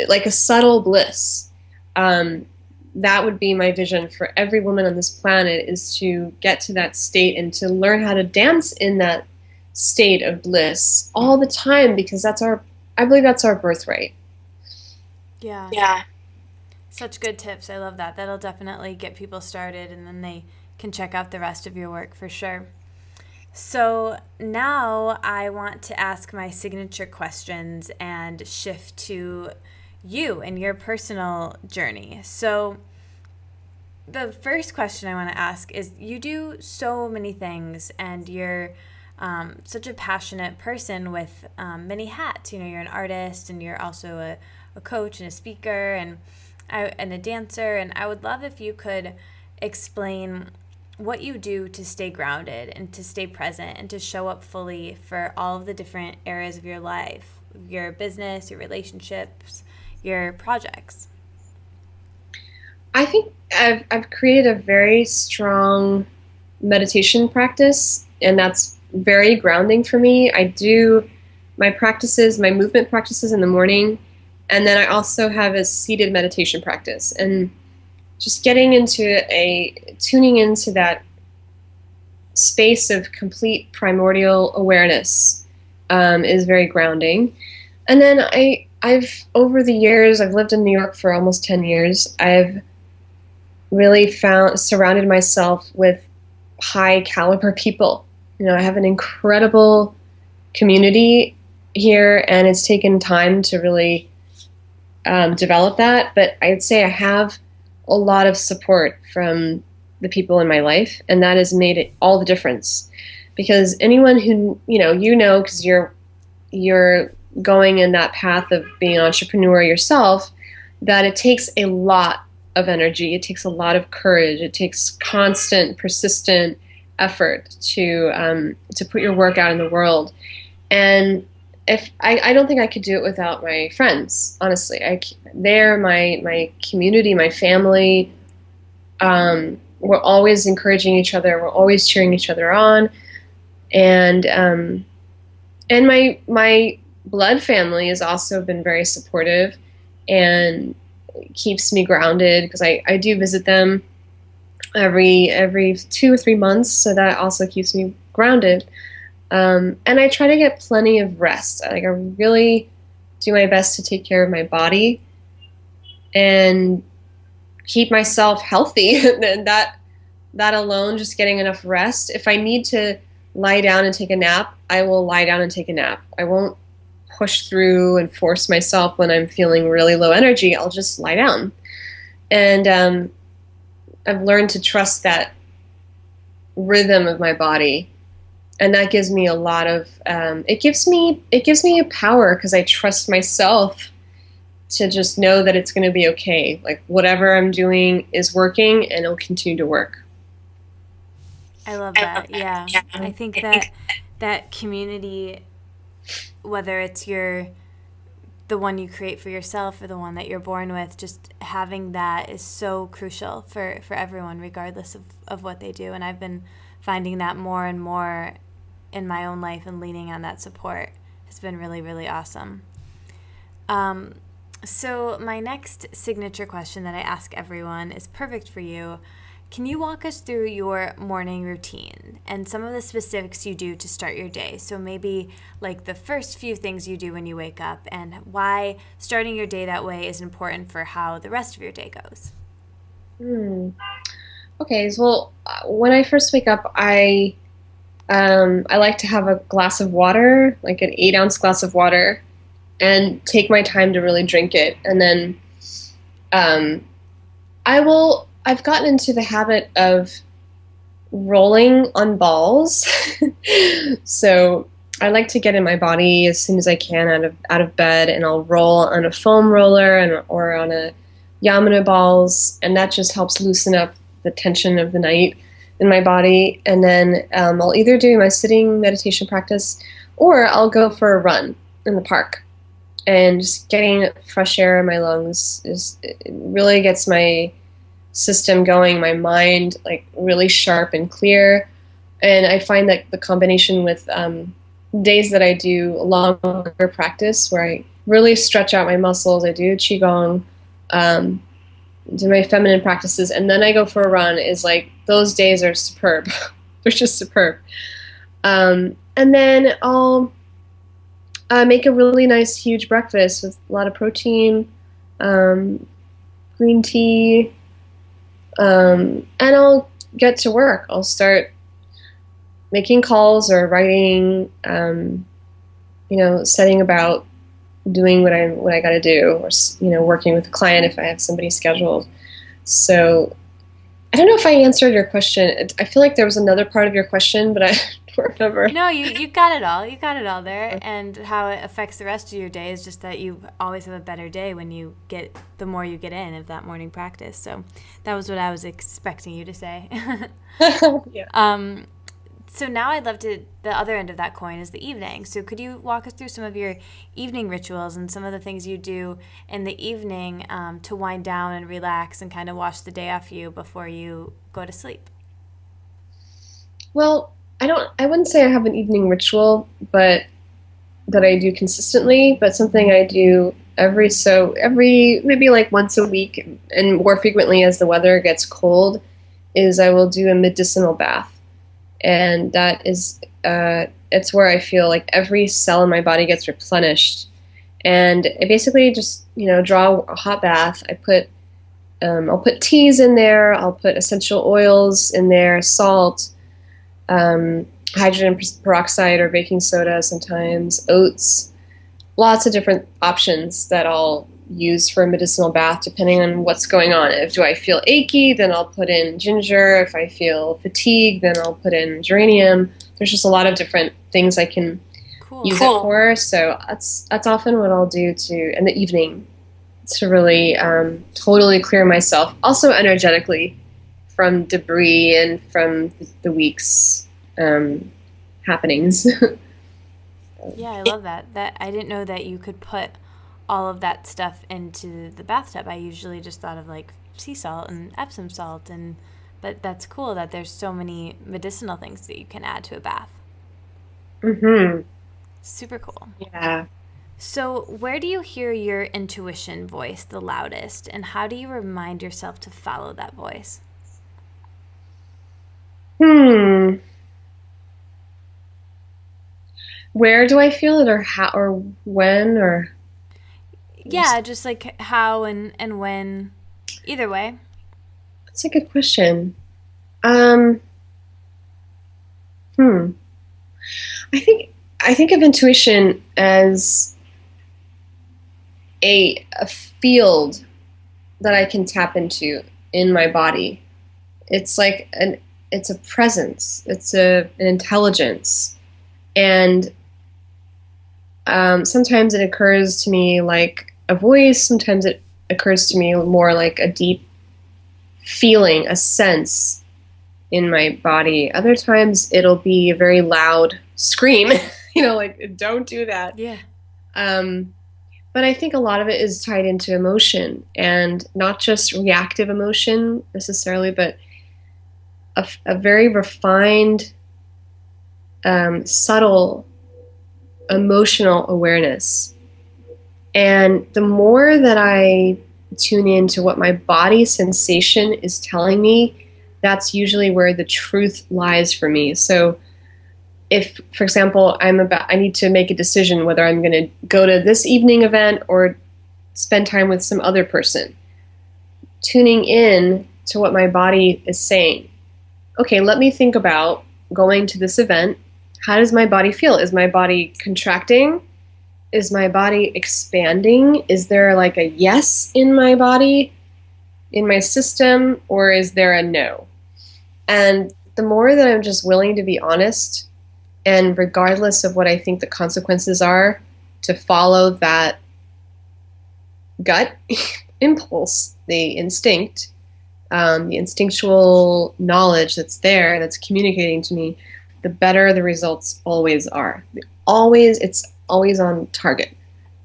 like a subtle bliss. That would be my vision for every woman on this planet, is to get to that state and to learn how to dance in that state of bliss all the time, because I believe that's our birthright. Yeah. Yeah. Such good tips. I love that. That'll definitely get people started, and then they can check out the rest of your work for sure. So now I want to ask my signature questions and shift to you and your personal journey. So the first question I want to ask is, you do so many things, and you're such a passionate person with many hats. You know, you're an artist, and you're also a coach and a speaker, and a dancer. And I would love if you could explain what you do to stay grounded and to stay present and to show up fully for all of the different areas of your life, your business, your relationships, your projects. I think I've created a very strong meditation practice, and that's very grounding for me. I do my practices, my movement practices in the morning, and then I also have a seated meditation practice. And just tuning into that space of complete primordial awareness is very grounding. And then I've over the years, I've lived in New York for almost 10 years. I've really surrounded myself with high caliber people. You know, I have an incredible community here, and it's taken time to really develop that. But I'd say I have a lot of support from the people in my life, and that has made it all the difference. Because anyone who, because you're going in that path of being an entrepreneur yourself, that it takes a lot of energy, it takes a lot of courage, it takes constant, persistent effort to put your work out in the world. And if I don't think I could do it without my friends, honestly. They're my community, my family. We're always encouraging each other. We're always cheering each other on. And my blood family has also been very supportive and keeps me grounded, because I do visit them every 2 or 3 months, so that also keeps me grounded. And I try to get plenty of rest. I really do my best to take care of my body and keep myself healthy. And that alone, just getting enough rest. If I need to lie down and take a nap, I will lie down and take a nap. I won't push through and force myself when I'm feeling really low energy. I'll just lie down. And I've learned to trust that rhythm of my body. And that gives me a lot of, it gives me a power, because I trust myself to just know that it's going to be okay. Like, whatever I'm doing is working, and it'll continue to work. I love that. Yeah. I think that community, whether it's the one you create for yourself or the one that you're born with, just having that is so crucial for everyone, regardless of what they do. And I've been finding that more and more in my own life, and leaning on that support has been really, really awesome. So my next signature question that I ask everyone is perfect for you. Can you walk us through your morning routine and some of the specifics you do to start your day? So maybe like the first few things you do when you wake up, and why starting your day that way is important for how the rest of your day goes. Okay, so when I first wake up, I like to have a glass of water, like an 8-ounce glass of water, and take my time to really drink it. And then I've gotten into the habit of rolling on balls. So I like to get in my body as soon as I can out of bed, and I'll roll on a foam roller or on a yamuna balls, and that just helps loosen up the tension of the night in my body. And then I'll either do my sitting meditation practice, or I'll go for a run in the park. And just getting fresh air in my lungs it really gets my system going, my mind like really sharp and clear. And I find that the combination with days that I do a longer practice, where I really stretch out my muscles, I do qigong, do my feminine practices, and then I go for a run, is like, those days are superb. They're just superb. And then I'll make a really nice, huge breakfast with a lot of protein, green tea, and I'll get to work. I'll start making calls or writing, setting about doing what I got to do, or working with a client if I have somebody scheduled. So I don't know if I answered your question. I feel like there was another part of your question, but I don't remember. No, you got it all. You got it all there. And how it affects the rest of your day is just that you always have a better day when you get, the more you get in of that morning practice. So that was what I was expecting you to say. Yeah. So now I'd love to, the other end of that coin is the evening. So could you walk us through some of your evening rituals and some of the things you do in the evening to wind down and relax and kind of wash the day off you before you go to sleep? Well, I wouldn't say I have an evening ritual, but that I do consistently, but something I do every maybe like once a week and more frequently as the weather gets cold is I will do a medicinal bath. And that is it's where I feel like every cell in my body gets replenished. And I basically just, draw a hot bath. I'll put teas in there, I'll put essential oils in there, salt, hydrogen peroxide or baking soda sometimes, oats, lots of different options that I'll use for a medicinal bath depending on what's going on. If do I feel achy, then I'll put in ginger. If I feel fatigued, then I'll put in geranium. There's just a lot of different things I can use it for. So that's often what I'll do in the evening to really totally clear myself. Also energetically from debris and from the week's happenings. Yeah, I love that. That I didn't know that you could put all of that stuff into the bathtub. I usually just thought of like sea salt and Epsom salt, but that's cool that there's so many medicinal things that you can add to a bath. Mm-hmm. Super cool. Yeah. So where do you hear your intuition voice the loudest, and how do you remind yourself to follow that voice? Where do I feel it, or how, or when, or? Yeah, just like how and when. Either way. That's a good question. I think of intuition as a field that I can tap into in my body. It's like it's a presence. It's an intelligence, and sometimes it occurs to me like a voice. Sometimes it occurs to me more like a deep feeling, a sense in my body. Other times it'll be a very loud scream, like don't do that. Yeah. But I think a lot of it is tied into emotion, and not just reactive emotion necessarily, but a very refined, subtle emotional awareness. And the more that I tune into what my body sensation is telling me, that's usually where the truth lies for me. So if, for example, I need to make a decision whether I'm going to go to this evening event or spend time with some other person, tuning in to what my body is saying. Okay, let me think about going to this event. How does my body feel? Is my body contracting? Is my body expanding? Is there like a yes in my body, in my system, or is there a no? And the more that I'm just willing to be honest, and regardless of what I think the consequences are, to follow that gut impulse, the instinct, the instinctual knowledge that's there, that's communicating to me, the better the results always are. It's always on target.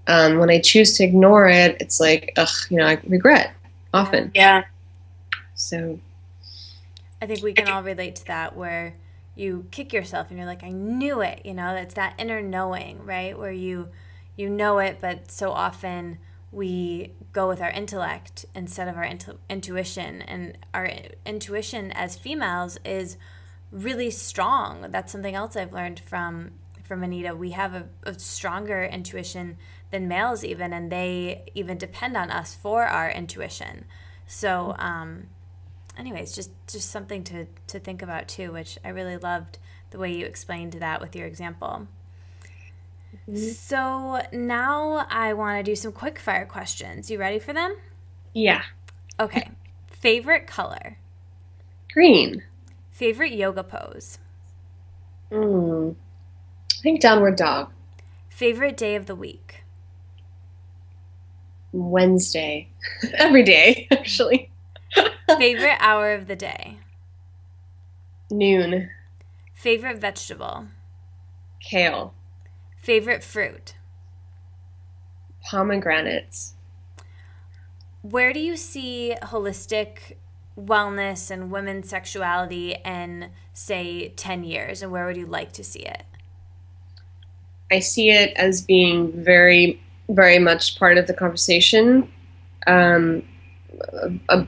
When I choose to ignore it, it's like, I regret often. Yeah. So I think we can all relate to that, where you kick yourself and you're like, I knew it. It's that inner knowing, right? Where you know it, but so often we go with our intellect instead of our intuition. And our intuition as females is really strong. That's something else I've learned from Anita. We have a stronger intuition than males even, and they even depend on us for our intuition. So anyways, just something to think about too, which I really loved the way you explained that with your example. Mm-hmm. So now I want to do some quick fire questions. You ready for them? Yeah. Okay. Favorite color? Green. Favorite yoga pose? I think downward dog. Favorite day of the week? Wednesday. Every day, actually. Favorite hour of the day? Noon. Favorite vegetable? Kale. Favorite fruit? Pomegranates. Where do you see holistic wellness and women's sexuality in, say, 10 years? And where would you like to see it? I see it as being very, very much part of the conversation, a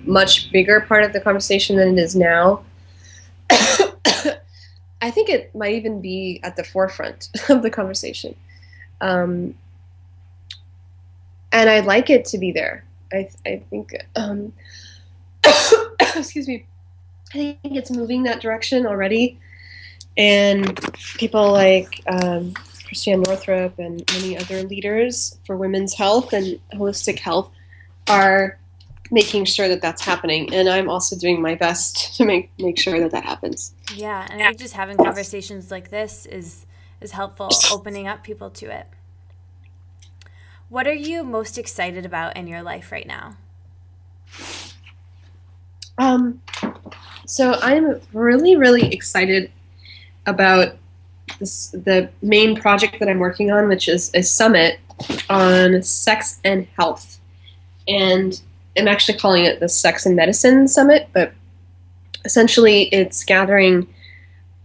much bigger part of the conversation than it is now. I think it might even be at the forefront of the conversation. And I'd like it to be there. I think, excuse me, I think it's moving that direction already. And people like Christiane Northrup and many other leaders for women's health and holistic health are making sure that that's happening. And I'm also doing my best to make sure that that happens. Yeah, and I think just having conversations like this is helpful, opening up people to it. What are you most excited about in your life right now? So I'm really, really excited about the main project that I'm working on, which is a summit on sex and health. And I'm actually calling it the Sex and Medicine Summit, but essentially it's gathering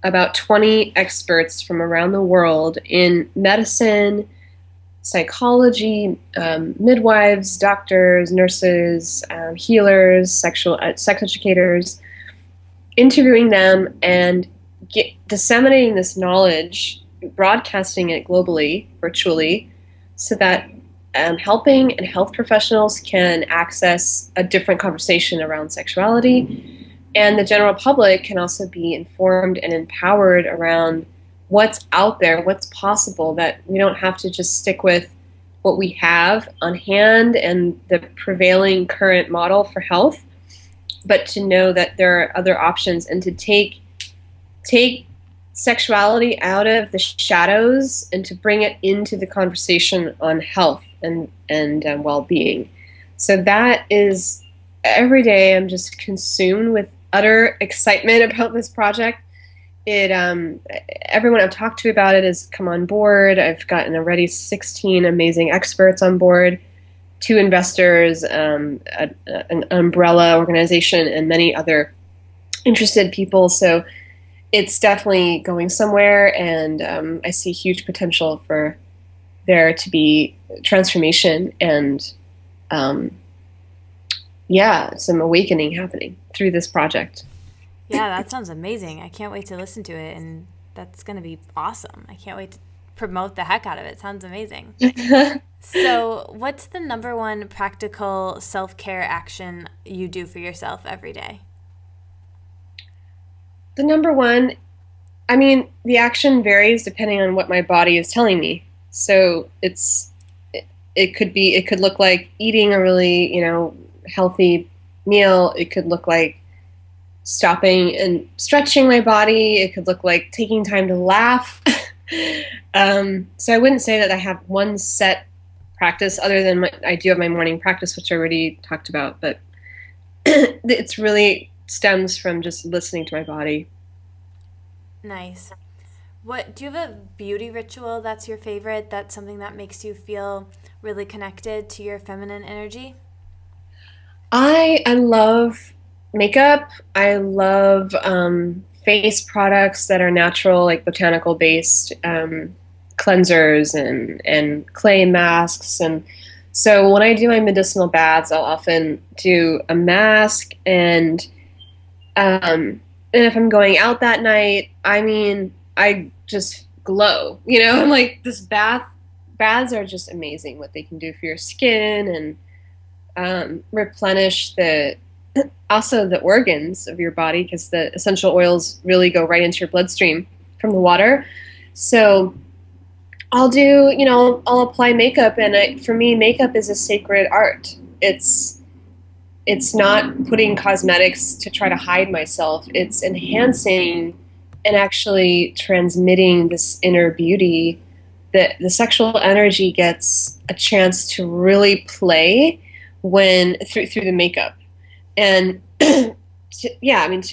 about 20 experts from around the world in medicine, psychology, midwives, doctors, nurses, healers, sex educators, interviewing them and disseminating this knowledge, broadcasting it globally, virtually, so that helping and health professionals can access a different conversation around sexuality, and the general public can also be informed and empowered around what's out there, what's possible, that we don't have to just stick with what we have on hand and the prevailing current model for health, but to know that there are other options and to take sexuality out of the shadows and to bring it into the conversation on health and well-being. So that is, every day I'm just consumed with utter excitement about this project. Everyone I've talked to about it has come on board. I've gotten already 16 amazing experts on board, 2 investors, an umbrella organization, and many other interested people. So it's definitely going somewhere, and I see huge potential for there to be transformation and some awakening happening through this project. Yeah, that sounds amazing. I can't wait to listen to it, and that's going to be awesome. I can't wait to promote the heck out of it. Sounds amazing. So what's the number one practical self-care action you do for yourself every day? The number one, I mean, the action varies depending on what my body is telling me. So it could look like eating a really, healthy meal. It could look like stopping and stretching my body. It could look like taking time to laugh. So I wouldn't say that I have one set practice other than I do have my morning practice, which I already talked about, but it's really stems from just listening to my body. Nice. Do you have a beauty ritual that's your favorite? That's something that makes you feel really connected to your feminine energy? I love makeup. I love face products that are natural, like botanical based cleansers and clay masks. And so when I do my medicinal baths, I'll often do a mask, and if I'm going out that night, I mean, I just glow. I'm like, baths are just amazing, what they can do for your skin and replenish also the organs of your body, because the essential oils really go right into your bloodstream from the water. So I'll do, I'll apply makeup, and for me, makeup is a sacred art. It's it's not putting cosmetics to try to hide myself. It's enhancing and actually transmitting this inner beauty that the sexual energy gets a chance to really play when through the makeup. And to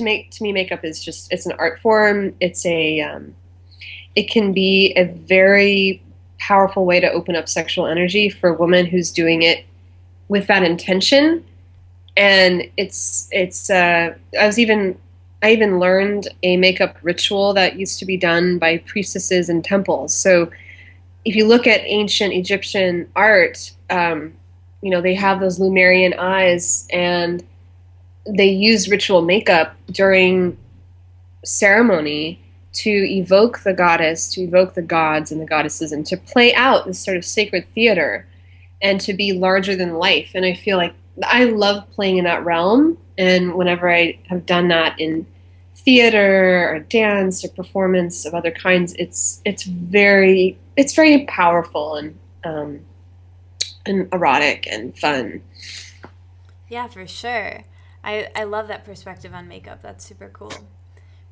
me, makeup is just, it's an art form. It's it can be a very powerful way to open up sexual energy for a woman who's doing it with that intention. And I even learned a makeup ritual that used to be done by priestesses in temples. So if you look at ancient Egyptian art, they have those Lemurian eyes, and they use ritual makeup during ceremony to evoke the goddess, to evoke the gods and the goddesses, and to play out this sort of sacred theater and to be larger than life. And I feel like I love playing in that realm. And whenever I have done that in theater or dance or performance of other kinds, it's very powerful and erotic and fun. Yeah, for sure. I love that perspective on makeup. That's super cool.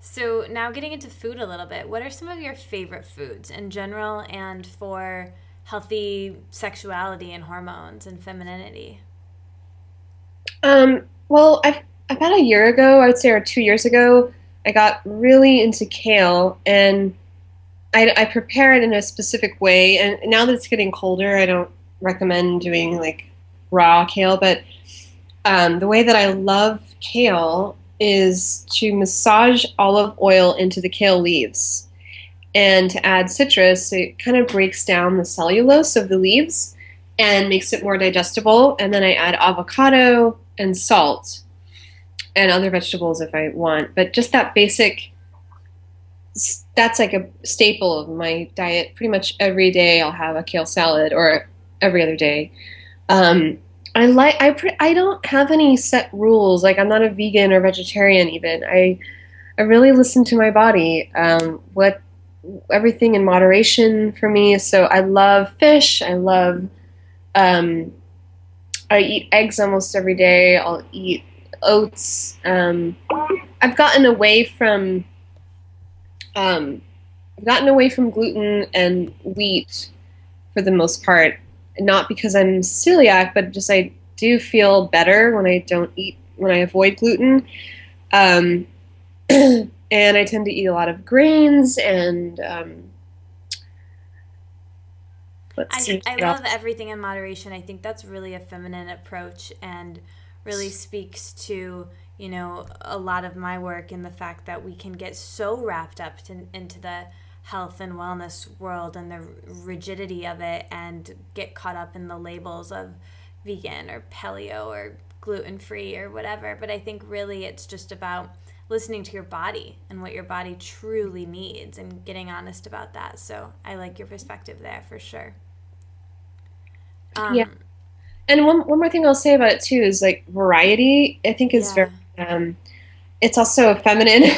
So now getting into food a little bit, what are some of your favorite foods in general and for healthy sexuality and hormones and femininity? Well, about a year ago, I would say, or 2 years ago, I got really into kale, and I prepare it in a specific way. And now that it's getting colder, I don't recommend doing like raw kale, but the way that I love kale is to massage olive oil into the kale leaves and to add citrus. It kind of breaks down the cellulose of the leaves and makes it more digestible. And then I add avocado and salt and other vegetables if I want. But just that basic, that's like a staple of my diet. Pretty much every day I'll have a kale salad, or every other day. I don't have any set rules. Like, I'm not a vegan or vegetarian even. I really listen to my body. Everything in moderation for me. So I love fish. I eat eggs almost every day. I'll eat oats. I've gotten away from gluten and wheat for the most part. Not because I'm celiac, but just I do feel better when I avoid gluten. And I tend to eat a lot of grains and I love everything in moderation. I think that's really a feminine approach and really speaks to, a lot of my work in the fact that we can get so wrapped up into the health and wellness world and the rigidity of it and get caught up in the labels of vegan or paleo or gluten-free or whatever. But I think really it's just about listening to your body and what your body truly needs and getting honest about that. So I like your perspective there for sure. Yeah. And one more thing I'll say about it too is like variety, I think is very, it's also a feminine,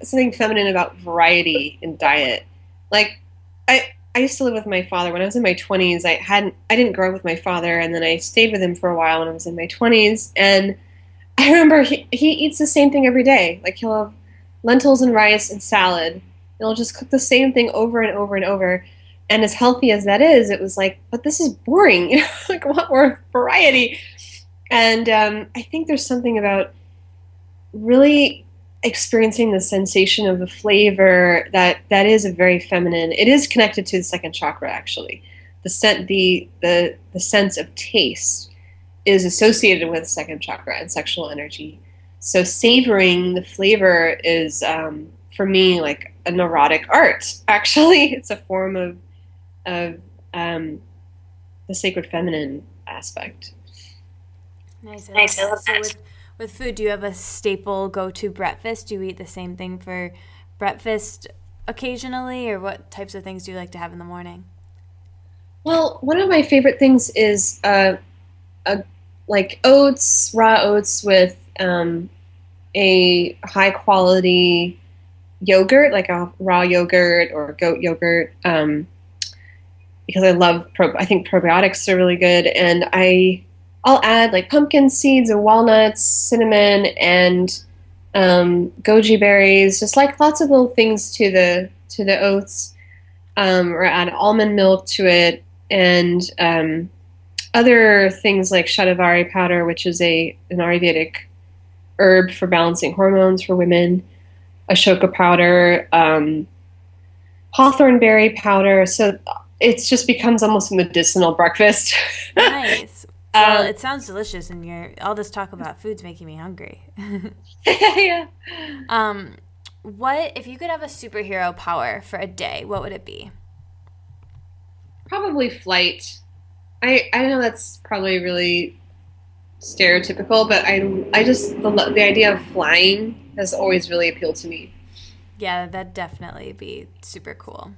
something feminine about variety in diet. Like I used to live with my father when I was in my 20s. I didn't grow up with my father, and then I stayed with him for a while when I was in my 20s. And I remember he eats the same thing every day. Like, he'll have lentils and rice and salad. And he'll just cook the same thing over and over and over. And as healthy as that is, it was like, but this is boring. Like, I want more variety. And I think there's something about really experiencing the sensation of the flavor that is a very feminine. It is connected to the second chakra, actually. The sense of taste is associated with second chakra and sexual energy. So savoring the flavor is, for me, like a neurotic art. Actually, it's a form of the sacred feminine aspect. Nice. I love that. So with food, do you have a staple go-to breakfast? Do you eat the same thing for breakfast occasionally, or what types of things do you like to have in the morning? Well, one of my favorite things is like oats, raw oats with a high quality yogurt, like a raw yogurt or goat yogurt, because I think probiotics are really good. And I I'll add like pumpkin seeds and walnuts, cinnamon, and goji berries, just like lots of little things to the oats, or add almond milk to it, and other things like shatavari powder, which is an Ayurvedic herb for balancing hormones for women, ashoka powder, hawthorn berry powder. So it just becomes almost a medicinal breakfast. Nice. Well, it sounds delicious, and all this talk about food's making me hungry. Yeah. What if you could have a superhero power for a day? What would it be? Probably flight. I know that's probably really stereotypical, but I just the idea of flying has always really appealed to me. Yeah, that'd definitely be super cool.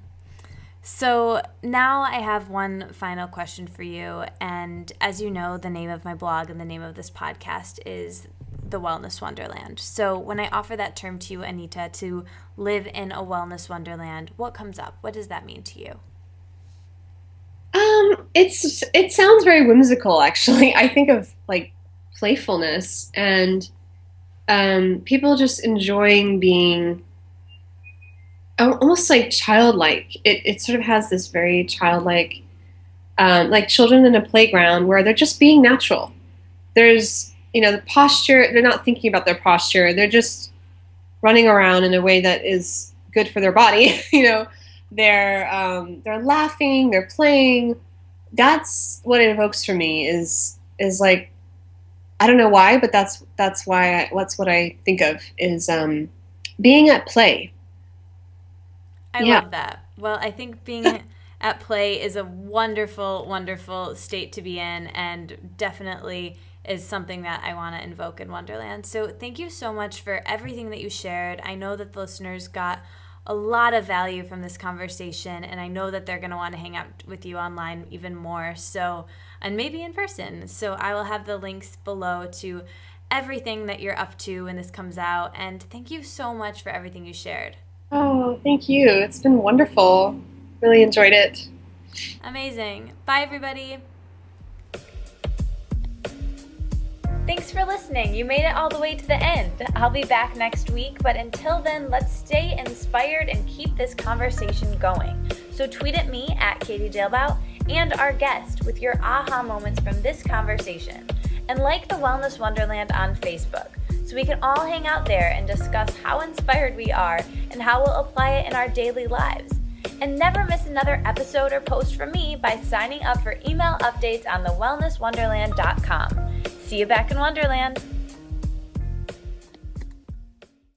So now I have one final question for you. And as you know, the name of my blog and the name of this podcast is The Wellness Wonderland. So when I offer that term to you, Anita, to live in a wellness wonderland, what comes up? What does that mean to you? It sounds very whimsical, actually. I think of like playfulness and people just enjoying being almost like childlike. It sort of has this very childlike, like children in a playground where they're just being natural. There's, the posture, they're not thinking about their posture. They're just running around in a way that is good for their body. They're laughing, they're playing. That's what it evokes for me is like, I don't know why, but that's what I think of is being at play. I love that. Well, I think being at play is a wonderful, wonderful state to be in, and definitely is something that I want to invoke in Wonderland. So thank you so much for everything that you shared. I know that the listeners got a lot of value from this conversation, and I know that they're going to want to hang out with you online even more, so, and maybe in person. So I will have the links below to everything that you're up to when this comes out, and thank you so much for everything you shared. Oh, thank you. It's been wonderful. Really enjoyed it. Amazing. Bye, everybody. Thanks for listening. You made it all the way to the end. I'll be back next week, but until then, let's stay inspired and keep this conversation going. So tweet at me at Katie Dalebout and our guest with your aha moments from this conversation. And like the Wellness Wonderland on Facebook, so we can all hang out there and discuss how inspired we are and how we'll apply it in our daily lives. And never miss another episode or post from me by signing up for email updates on thewellnesswonderland.com. See you back in Wonderland.